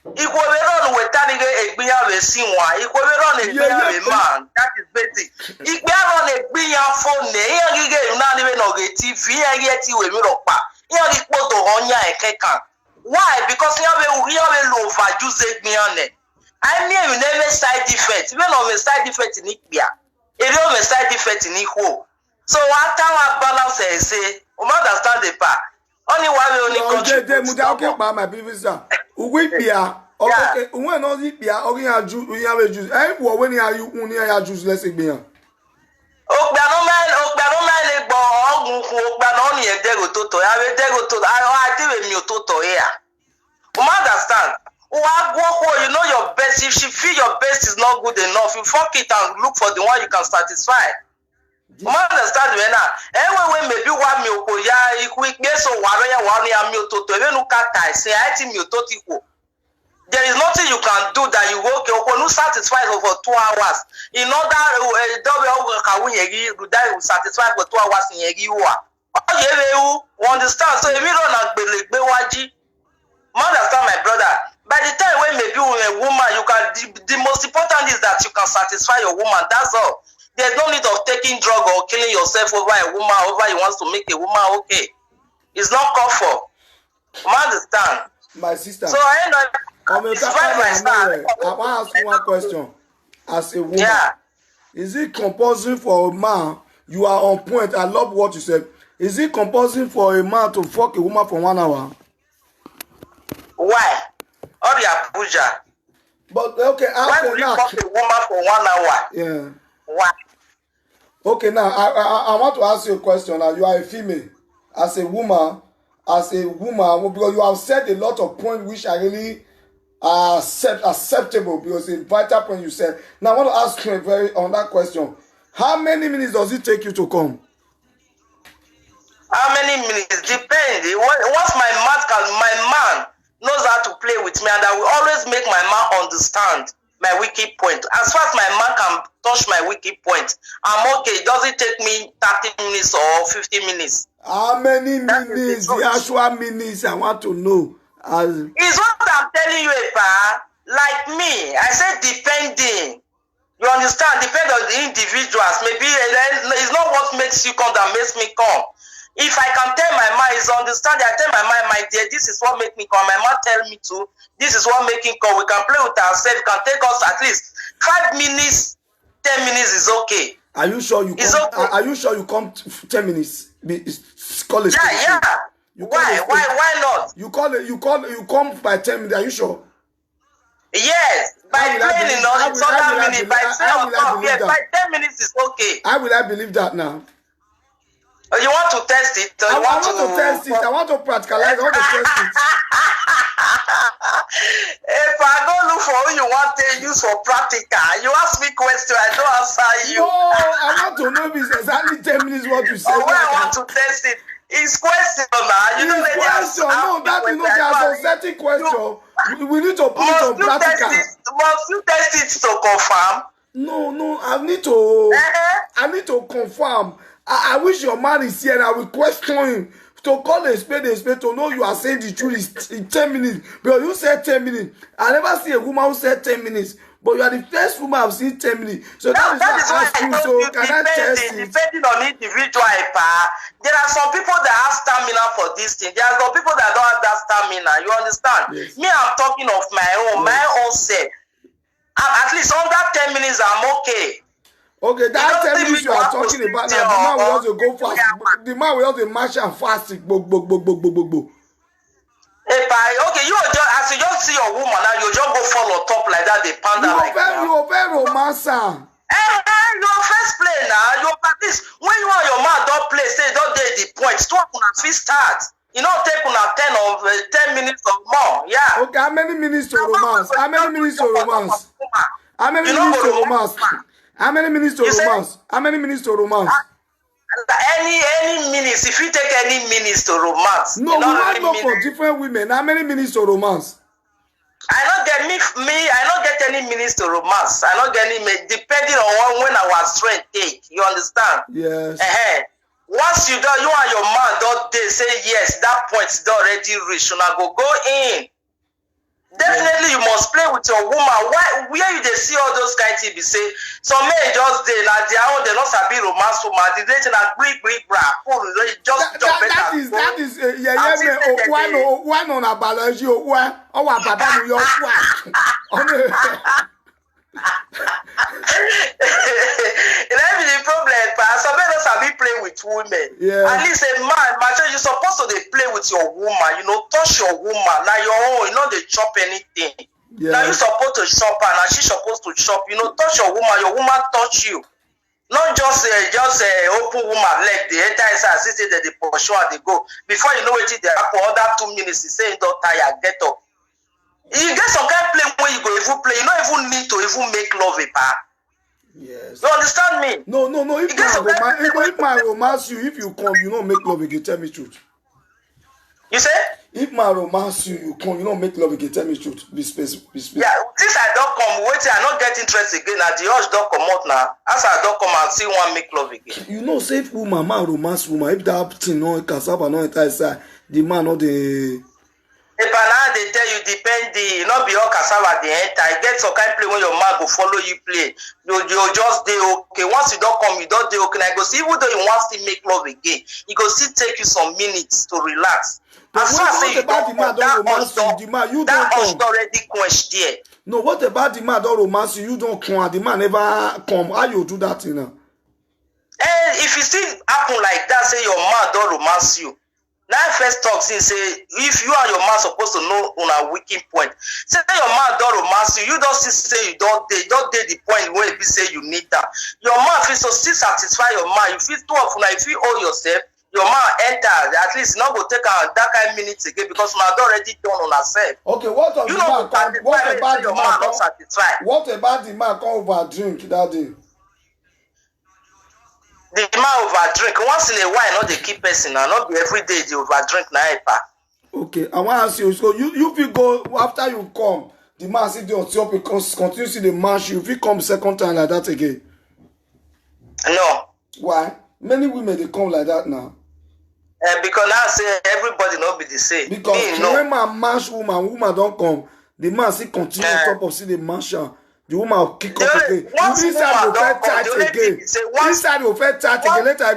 Equal run with Tani Egbiya Sinwa, equal run a man, that is basic. Equal run a Biya phone, here you get not even on a TV, and yet you will not pa. Here you put the Honya and Kekan. Why? Because you have a real overuse it. I mean, you never side effect, even on a side effect in Ikbia. It don't a side effect in Iko. So, what time I balance say, we understand the part. Only one we only contribute. My previous Uwipia, okay, when all the Pia, or you have juice, eh? When you have juice, let's say, Bia. Okbanon, only a dego toto. I will dego toto. I do a new toto here. You understand? You know your best. If she feel your best is not good enough, you fuck it and look for the one you can satisfy. You understand me now? Anyway, maybe 1 milk, yeah, quick, yes, or 1 milk toto. Even look at I say, I think you totally. There is nothing you can do that you work you satisfied for 2 hours. In order that will satisfy for 2 hours in you understand? So if you don't understand my brother, by the time when maybe a woman, you can the most important is that you can satisfy your woman. That's all. There's no need of taking drug or killing yourself over a woman, over you want to make a woman okay. It's not called for. You understand? My sister. So I know It's it's very my son. I want to ask you one question. As a woman, Yeah. is it compulsory for a man? You are on point. I love what you said. Is it compulsory for a man to fuck a woman for 1 hour? Why? Or the Abuja. But okay, Why would you fuck a woman for 1 hour? Yeah. Why? Okay, now I want to ask you a question. Now you are a female. As a woman, because you have said a lot of points which are really acceptable, because it's vital point you said. Now I want to ask you on that question. How many minutes does it take you to come? How many minutes? Depends. Once my man knows how to play with me, and I will always make my man understand my weak point. As far as my man can touch my weak point, I'm okay. It doesn't take me 30 minutes or 50 minutes. How many minutes? The actual minutes I want to know. It's what I'm telling you, Epa. Like me, I said depending. You understand? Depend on the individuals. Maybe it's not what makes you come that makes me come. If I can tell my mind, it's understanding. I tell my mind, my dear, this is what make me come. My man tell me to. This is what make me come. We can play with ourselves. It can take us at least 5 minutes, 10 minutes is okay. Are you sure you come? Okay. Are you sure you come 10 minutes? Call it. Yeah. Why not? You come by 10 minutes. Are you sure? Yes. By playing, it's other minutes. By 10 minutes is okay. How will I believe that now? You want to test it? I want to test it. I want to practicalize. I want to test it. If I go look for who you want to use for practical, you ask me question, I don't answer you. No, I want to know if it's exactly 10 minutes what you say. Oh, I want to test it. It's question now. You know that there are some certain questions. We need to put it on practical. Must you test it to confirm? No, I need to confirm. I wish your man is here and I will question him. To call a spade, to know you are saying the truth is in 10 minutes. But you said 10 minutes. I never see a woman who said 10 minutes. But you are the first woman I've seen 10 minutes. So that is why I ask you, so can I test it? Depending on individual, there are some people that have stamina for this thing. There are some people that don't have that stamina. You understand? Yes. Me, I'm talking of my own self. At least under 10 minutes, I'm okay. Okay, that 10 minutes you are talking about now, the man will also go fast. The man will also march and fast. Okay, as you just see your woman now, you just go fall on top like that, they panda like that. You are very romancer. Your first play now, you at least when you and your man don't play, say don't get the points, 12 on a fist start. You know, take on 10 minutes or more. Yeah. Okay, how many minutes to romance? How many minutes to romance? How many minutes to romance? How many minutes to romance? How many minutes to romance? Any minutes. If you take any minutes to romance. No, we might go for different women. How many minutes to romance? I don't get I don't get any minutes to romance. I don't get any depending on when our strength take. You understand? Yes. Once you and your man don't say yes, that point's already reached. So now go in. Definitely, you must play with your woman. Where you they see all those kind of say some men just they like their own. They not sabi romance woman. They say na brick bra. Just that is one on a biology one baba New York That be the problem, but some men don't sabi play with women. Yeah. At least a man, you're supposed to play with your woman. You know, touch your woman. Now your own, you know, they chop anything. Yeah. Now you're supposed to chop her. Now she's supposed to chop. You know, touch your woman. Your woman touch you. Not just open woman leg. The entire side say that they pursue and they go. Before you know it, they happen. Other 2 minutes, you say don't tire, get up. You get some kind of play where you go even play. You don't even need to even make love a part. Yes. You understand me? No. If my romance you, if you come, you don't make love again. Tell me truth. You say? If my romance you come, you don't make love again. Tell me truth. Be space. Yeah, since I don't come, wait, I not get interest again. Now the urge don't come out now. As I don't come and see one make love again. You know, say if woman, man romance woman, if that thing no cassava no enter inside, the man no the. If now they tell you depend the not be all cassava the enter. You get some kind play when your man go follow you play. You just dey okay. Once you don't come, you don't dey okay. Now you go see even though you want to make love again, you go still take you some minutes to relax. As far as you don't come, that urge already quenched there. No, what about the man don't romance you? You don't come, the man never come. How you do that, you know? And if it still happen like that, say your man don't romance you. Now first talk since say if you and your man supposed to know on a weak point. Say your man don't romance you, you don't say you don't date the point where you say you need that. Your man feel so still satisfy your man. You feel too often like if you owe yourself, your man enter at least not go take that kind of minutes again because man already done on herself. Okay, what about the man? What about the man? Not satisfied. What about the man come over drink that day? The man over drink once in a while, not the key person, and not be every day the over drink na epa. Okay, I want to ask you. So you feel go after you come, the man sit there on top because continue see the match. You feel come second time like that again? No. Why? Many women they come like that now. Because now say everybody not be the same. Because me, when man match woman don't come, the man still continue on top of see the match. The woman will kick up again. Inside will feel tight again. Inside will feel tight again. Later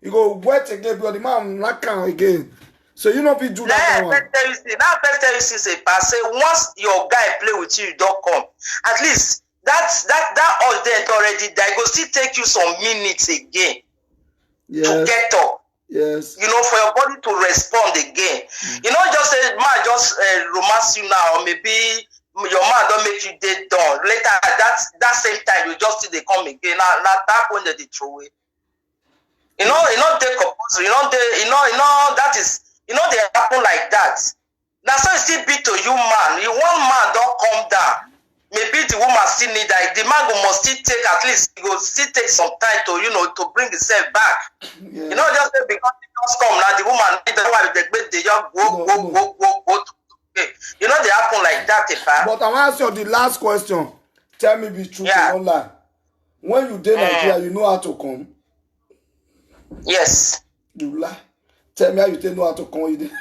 you go wet again because the man not come again. So you know if you do that one. Now first tell you say once your guy play with you don't come. At least that all day already that go still take you some minutes again. Yes. To get up. Yes. You know, for your body to respond again. You know, just say man just romance you now, or maybe your man don't make you dead done. Later that same time you just see they come again. Now that when they throw away. You know they compulsory. That is they happen like that. Now so it still be to you man. You one man don't come down. Maybe the woman still need that. The man must still take at least he go still take some time to bring himself back. Yeah. Just because he just come now, the woman need that they just go. They happen like that, But I want to ask you the last question. Tell me the truth, don't lie. When you did Nigeria, you know how to come. Yes. You lie. Tell me how you didn't know how to come. You did.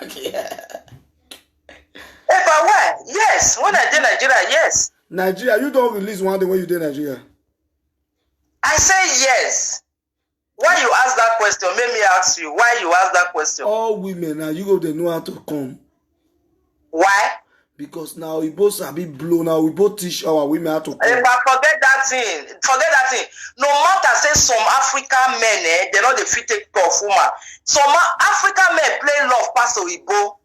But why? Yes. When I did Nigeria, yes. Nigeria, you don't release one day when you did Nigeria. I say yes. Why you ask that question? Make me ask you. Why you ask that question? All women now, you go they know how to come. Why? Because now we both are bit blown. Now we both teach our women how to come. But forget that thing. No matter say some African men, they know the fit take care of woman. Some African men play love pass Oyibo.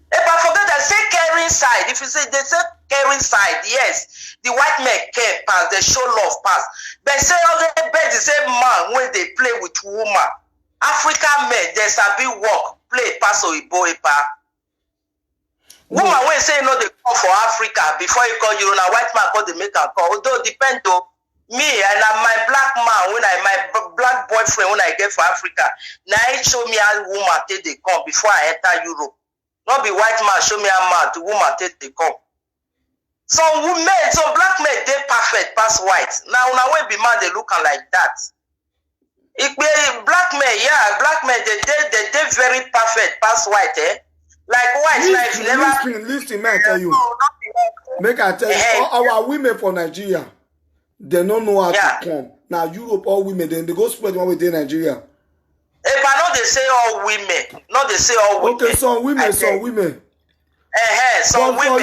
But forget that say caring side. If you say they say caring side, yes, the white men care pass, they show love pass. But say already the same man when they play with woman. African men, they sabi work, play pass Oyibo epa. Woman when say they come for Africa before you call you a white man call they make a call. Although depend though. Me and my black man my black boyfriend when I get for Africa, now it show me how woman take they come before I enter Europe. Not be white man show me how man the woman take they come. Some black men they perfect pass white. Now when be man they looking like that. It be black men they very perfect pass white, Like white listen, make I tell you. Make I tell you, our women for Nigeria, they don't know how to come. Now Europe, all women, then they go spread one with Nigeria. But not they say all women. Not they say all women. Okay, some women. Some women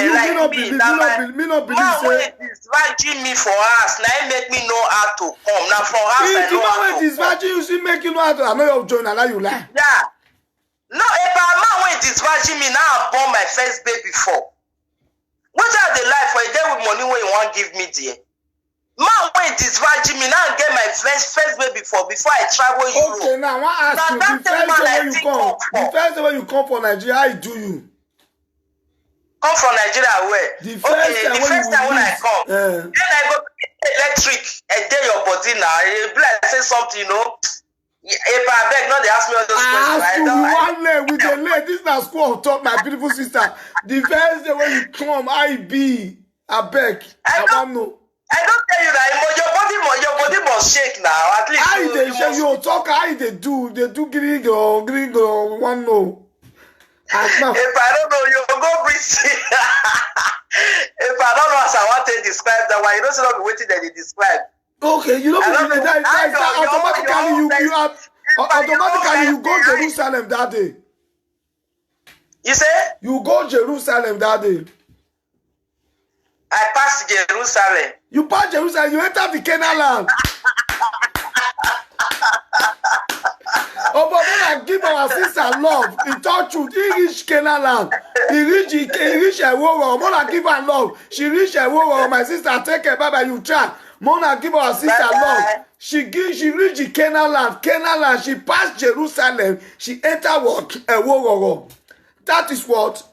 you, like me not believe say discharging me for us. Now it make me know how to come. Now for us I know how to discharging you see make you know how to. I know you're joining and now you lie. Yeah. No, if a man when discharging me now I born my first baby for. What are the life for a day with money when you want give me there? Man when discharging me now get my first baby for before I travel Europe. Okay, now I want to ask you the first day when you come for Nigeria, how do you? Come from Nigeria where? The first time when I come, then I go electric and day your body now. It be like say something, If I beg, not they ask me all those questions. With the leg, this is not school of talk, my beautiful sister. The first day when you come, I beg. I don't know. I don't tell you that your body must shake now. At least how they shake. You talk how they do. They do green girl, one no. If I don't know, you go don't breathe. If I don't know as I want to describe that one, you don't see not be waiting that they describe. Okay, you know that automatically you go Jerusalem that day. You say? You go Jerusalem that day. I passed Jerusalem. You pass Jerusalem, you enter the Canaan land. Oh, but when I give our sister love, he touch you, he reach Canaan land. He reach Eworo. When I give her love, she reach Eworo. My sister take her, bye-bye, you try. When I give our sister love, she reach the Canaan land. She pass Jerusalem. She enter what? Eworo. That is what?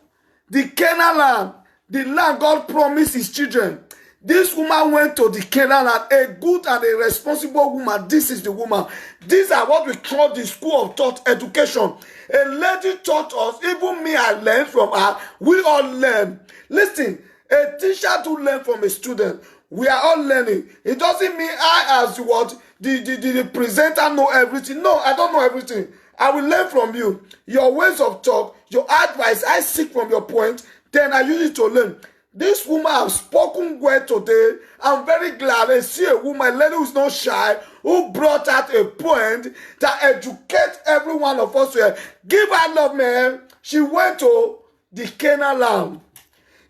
The Canaan land. The land God promised his children. This woman went to the Canaan land, a good and a responsible woman. This is the woman. These are what we call the school of thought education. A lady taught us, even me, I learned from her. We all learn. Listen, a teacher to learn from a student. We are all learning. It doesn't mean I, as what the presenter, know everything. No, I don't know everything. I will learn from you. Your ways of talk, your advice, I seek from your point. Then I use it to learn. This woman has spoken well today. I'm very glad I see a woman, a lady who's not shy, who brought out a point that educates every one of us here. Give her love, man. She went to the Canaan land.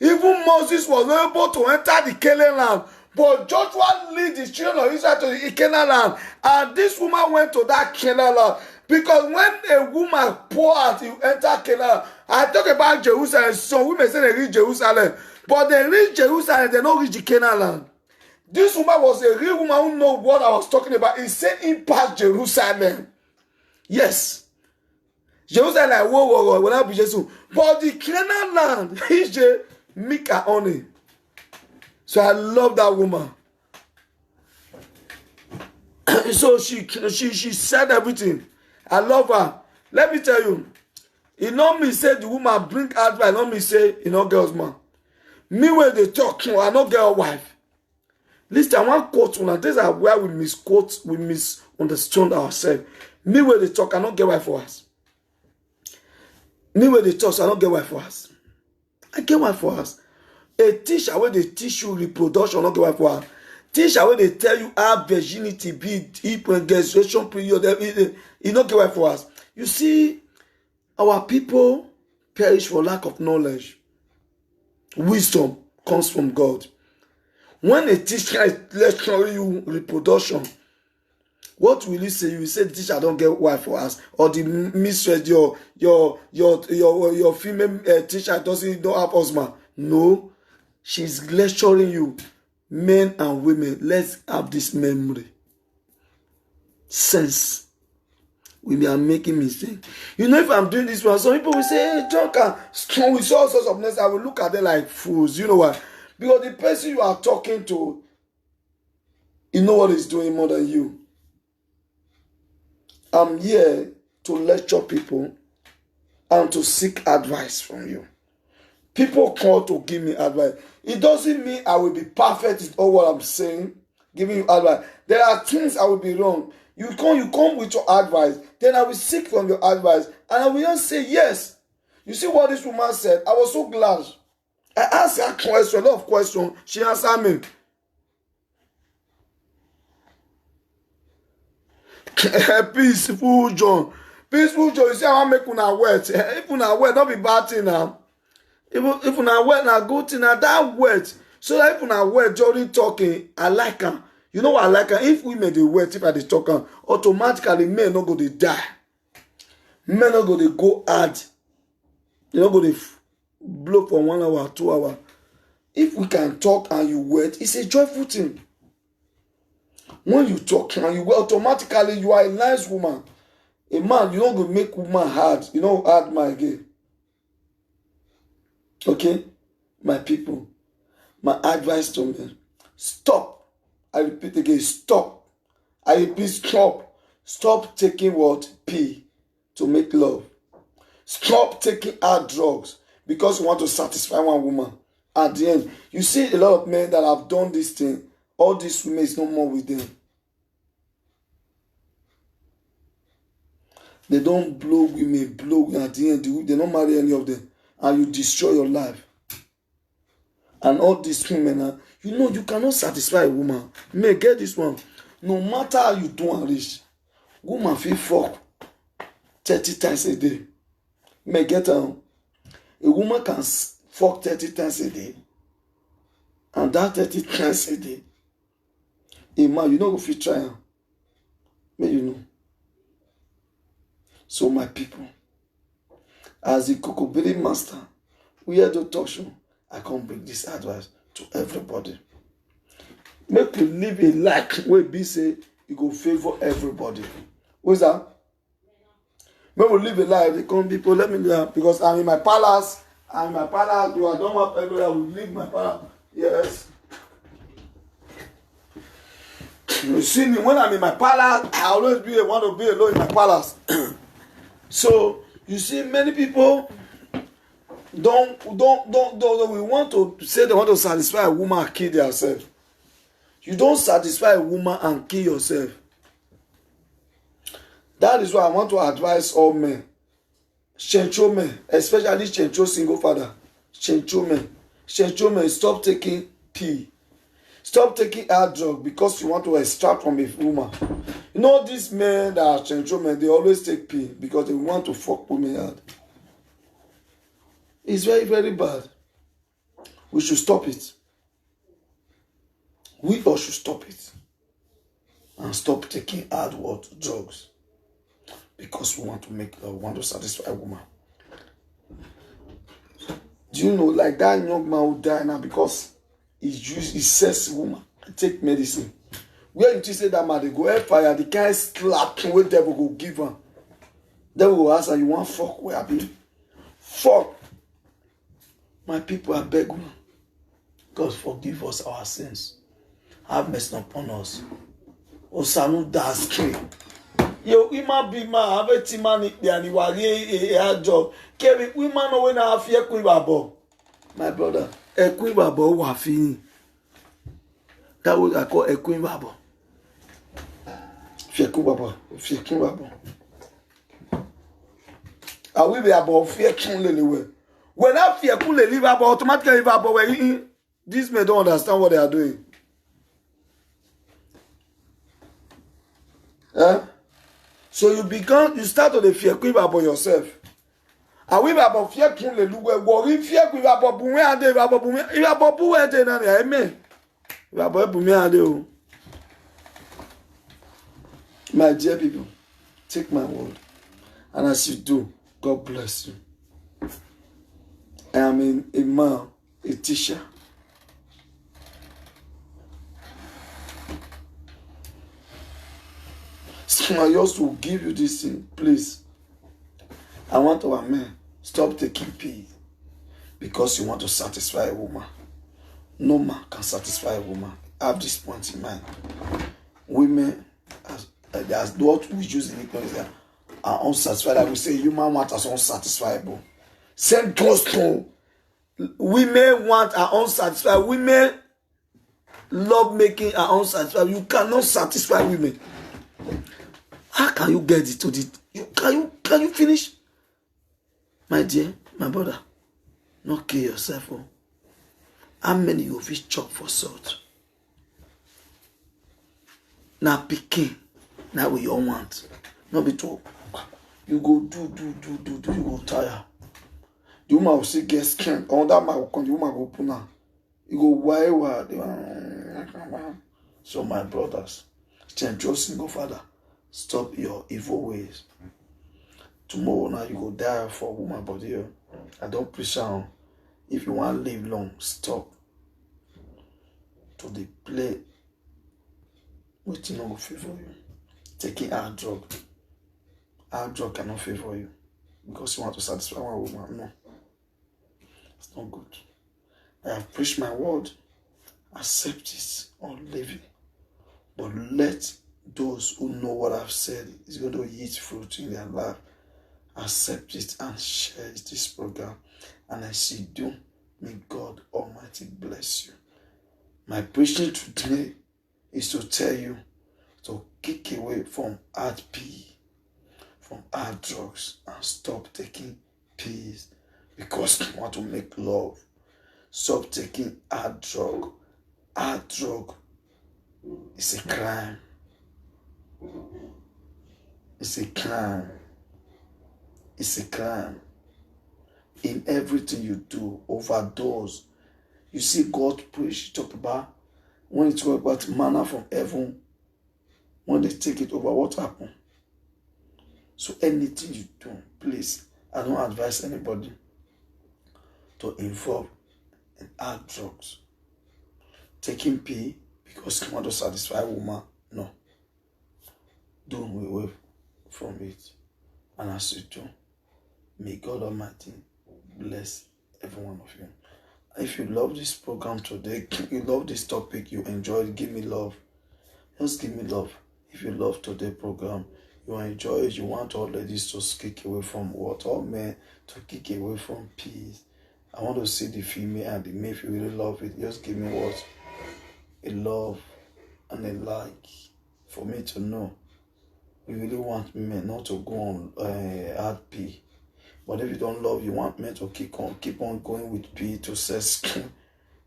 Even Moses was able to enter the Canaan land. But Joshua led the children of Israel to the Canaan land. And this woman went to that Canaan land. Because when a woman pour out, you enter Canaan. I talk about Jerusalem. Some women say they reach Jerusalem. But they reach Jerusalem, they don't reach the Canaan land. This woman was a real woman who knows what I was talking about. He said in past Jerusalem. Yes. Jerusalem, whoa, will not be Jesus. But the Canaan land is the milk and honey. So I love that woman. So she said everything. I love her. Let me tell you. It not me say the woman bring advice. Not me say, you know, girls, man. Me when they talk, I not get a wife. Listen, I want quote one. These are where we misquote, we misunderstand ourselves. Me when they talk, I not get wife for us. Me when they talk, so I not get wife for us. I get wife for us. A teacher where they teach you reproduction, I not get wife for us. Teacher where they tell you how virginity be, menstruation period, you not get wife for us. You see, our people perish for lack of knowledge. Wisdom comes from God. When a teacher is lecturing you reproduction, what will you say? You will say the teacher don't get wife for us, or the mistress, your female teacher don't have husband. No, she's lecturing you, men and women. Let's have this memory, sense. We are making mistakes. You know, if I'm doing this one, some people will say, hey, John, strong with all sorts of mess. I will look at them like fools. You know why? Because the person you are talking to, you know what he's doing more than you. I'm here to lecture people and to seek advice from you. People call to give me advice. It doesn't mean I will be perfect in all what I'm saying, giving you advice. There are things I will be wrong. You come with your advice. Then I will seek from your advice. And I will just say yes. You see what this woman said? I was so glad. I asked her question, a lot of questions. She answered me. Peaceful John. Peaceful John. You see, I want to make una wet. If una wet, don't be bad thing now. If una wet, na good thing. Now that wet. So that if una wet during talking, I like her. You know what I like? If women dey wet, if I dey talk, automatically men no go dey die. Men no go dey go hard. You no go dey blow for 1 hour, 2 hours. If we can talk and you wet, it's a joyful thing. When you talk and you wet, automatically you are a nice woman. A man, you don't go make woman hard. You know hard man again. Okay, my people, my advice to men: stop. I repeat again, stop. I repeat, stop. Stop taking what? Pee to make love. Stop taking hard drugs because you want to satisfy one woman. At the end, you see a lot of men that have done this thing. All these women is no more with them. They don't blow women, at the end, they don't marry any of them. and you destroy your life. And all these women, you cannot satisfy a woman. May get this one. No matter how you do and reach, woman feel fuck 30 times a day. May get a woman can fuck 30 times a day. And that 30 times a day, a man, you know if you try. May you know. So my people, as the Kokobiri master, we here to talk show. I can't bring this advice to everybody. Make you live a life where be say you go favor everybody. What's that? Make we live a life. They come people. Let me know because I'm in my palace. I'm in my palace. You don't want everybody. I will leave my palace. Yes. You see me when I'm in my palace. I always want to be alone in my palace. So you see, many people don't we want to say they want to satisfy a woman and kill themselves. You don't satisfy a woman and kill yourself. That is why I want to advise all men, Chencho men, especially Chencho single father, Chencho men, stop taking pee. Stop taking hard drug because you want to extract from a woman. You know these men that are Chencho men, they always take pee because they want to fuck women hard. It's very, very bad. We should stop it. We all should stop it. And stop taking hard drugs. Because we want to satisfy a woman. Do you know, like that young man who died now because he says woman, take medicine. Where you say that man, they go air fire, the guy slap where devil go give her. Devil will ask her, you want fuck where I be? Fuck. My people, I beg you. God forgive us our sins. Have mercy upon us. Osanu daske. Yo, ima be ma have a timani and you are a job. Kevin, we man know when I have fear quibabo. My brother, a quibabo wafini. That what I call a quibabo. Fear quibabo. I will be about fear anyway. When I fear cool live about automatically live about where these men don't understand what they are doing. So you start to the fear about yourself. I will about fear cool worry fear about bume and they about bume. You about bume and they amen. You about bume and they. My dear people, take my word, and as you do, God bless you. I am a man, a teacher. So I just will give you this thing, please. I want our men stop taking pills because you want to satisfy a woman. No man can satisfy a woman. Have this point in mind. Women, as what we use in English, are unsatisfied. I will say human want as unsatisfiable. Same goes to women want are unsatisfied. Women love making are unsatisfied. You cannot satisfy women. How can you get it to the? Can you finish? My dear, my brother, not kill yourself. Oh. How many of you chop for salt? Now picking. Now we all want. Not be talk. You go do. You go tire. The woman will still get strength. On that man will come. The woman will open her. You go why. So my brothers, Chencho single father, stop your evil ways. Tomorrow now you go die for a woman, but here I don't preach on. If you want to live long, stop. To the play, which no favor you. Taking hard drug. Hard drug cannot favor you because you want to satisfy one woman. No, it's not good. I have preached my word. Accept it or leave it. But let those who know what I've said is going to yield fruit in their life. Accept it and share this program. And as you do, may God Almighty bless you. My preaching today is to tell you to kick away from hard pee, from hard drugs, and stop taking pills. because you want to make love. Stop taking hard drug. Hard drug is a crime. It's a crime. It's a crime. In everything you do, overdose. You see God preach, talk about, when it's talk about manna from heaven, when they take it over, what happened? So anything you do, please, I don't advise anybody to involve in hard drugs. Taking pee because you want to satisfy a woman, no. Don't away from it. And as you do, may God Almighty bless every one of you. If you love this program today, you love this topic, you enjoy it, give me love. Just give me love. If you love today's program, you enjoy it, you want all ladies to kick away from what? All men to kick away from peace. I want to see the female and the male. If you really love it, just give me what? A love and a like for me to know. You really want men not to go on hard pee. But if you don't love, you want men to keep on going with pee to sex.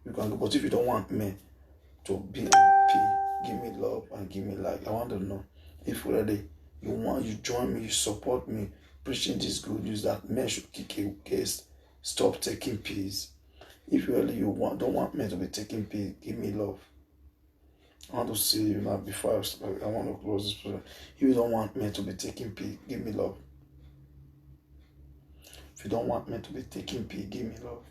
You can go. But if you don't want men to be on pee, give me love and give me like. I want to know if really you join me, you support me, preaching this good news that men should kick against, stop taking peas. If really don't want men to be taking pee, give me love. I want to see you now before I want to close this program. If you don't want men to be taking pee, give me love. If you don't want me to be taking pee, give me love.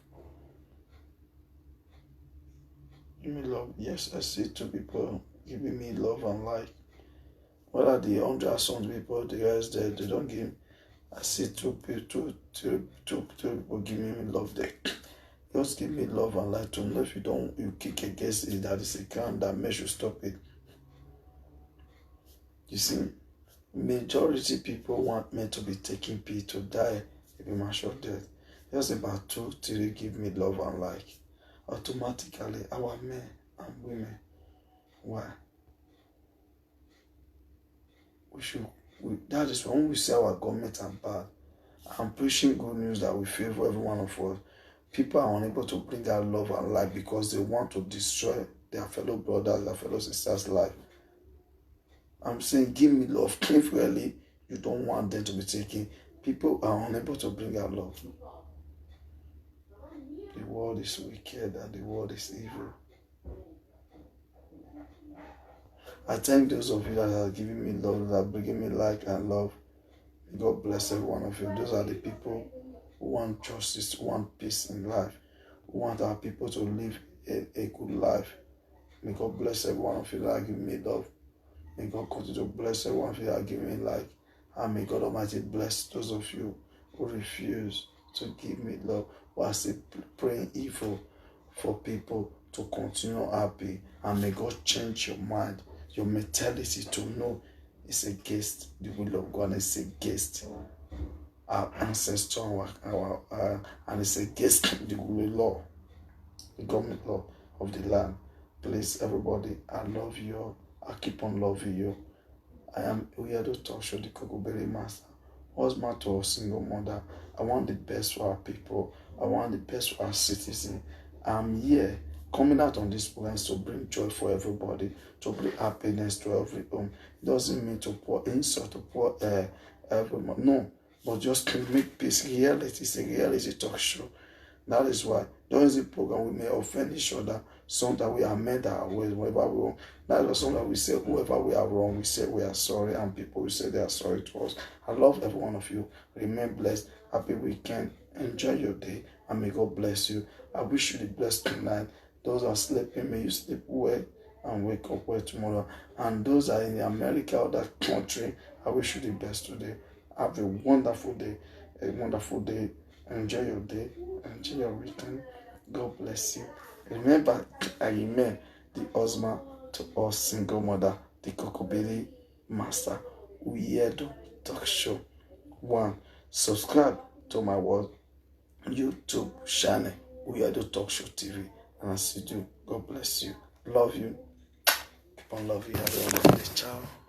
Give me love. Yes, I see two people giving me love and like. What are the 100 people, the rest they don't give? I see two people giving me love there. Just give me love and like to know if you kick against it, that is a crime that men should stop it. You see, majority people want men to be taking pee to die. Be martial death. Just about 2-3 give me love and like. Automatically, our men and women. Why? That is when we say our government are bad. I'm preaching good news that we favor every one of us. People are unable to bring out love and life because they want to destroy their fellow brothers, their fellow sisters' life. I'm saying, give me love. If really you don't want them to be taken, people are unable to bring out love. The world is wicked and the world is evil. I thank those of you that are giving me love, that are bringing me light and love. May God bless every one of you. Those are the people who want justice, who want peace in life, who want our people to live a good life. May God bless every one of you that are giving me love. May God continue to bless every one of you that are giving me life. And may God Almighty bless those of you who refuse to give me love, who are still praying evil for people to continue happy. And may God change your mind, your mentality to know it's against the will of God, and it's against our ancestors, and it's against the law, the government law of the land. Please, everybody, I love you. I keep on loving you. I am Uyado Talk Show, the Kokobere Master, husband to a single mother. I want the best for our people. I want the best for our citizens. I'm here coming out on this program to bring joy for everybody, to bring happiness to every home. It doesn't mean to pour insult, to pour everyone. No, but just to make peace. Reality is a reality talk show. That is why during the program we may offend each other. Sometimes we amend our ways whenever we wrong. That is sometimes we say whoever we are wrong, we say we are sorry, and people will say they are sorry to us. I love every one of you. Remain blessed. Happy weekend. Enjoy your day, and may God bless you. I wish you the blessed tonight. Those are sleeping, may you sleep well and wake up well tomorrow. And those are in America or that country, I wish you the best today. Have a wonderful day. Enjoy your day. Enjoy your weekend. God bless you. Remember, I remain the husband to all single mother, the Kokobere Master, Uyado Talk Show. 1. Subscribe to my YouTube channel, Uyado Talk Show TV. And as you do, God bless you. Love you. Keep on loving you. Have a wonderful day. Ciao.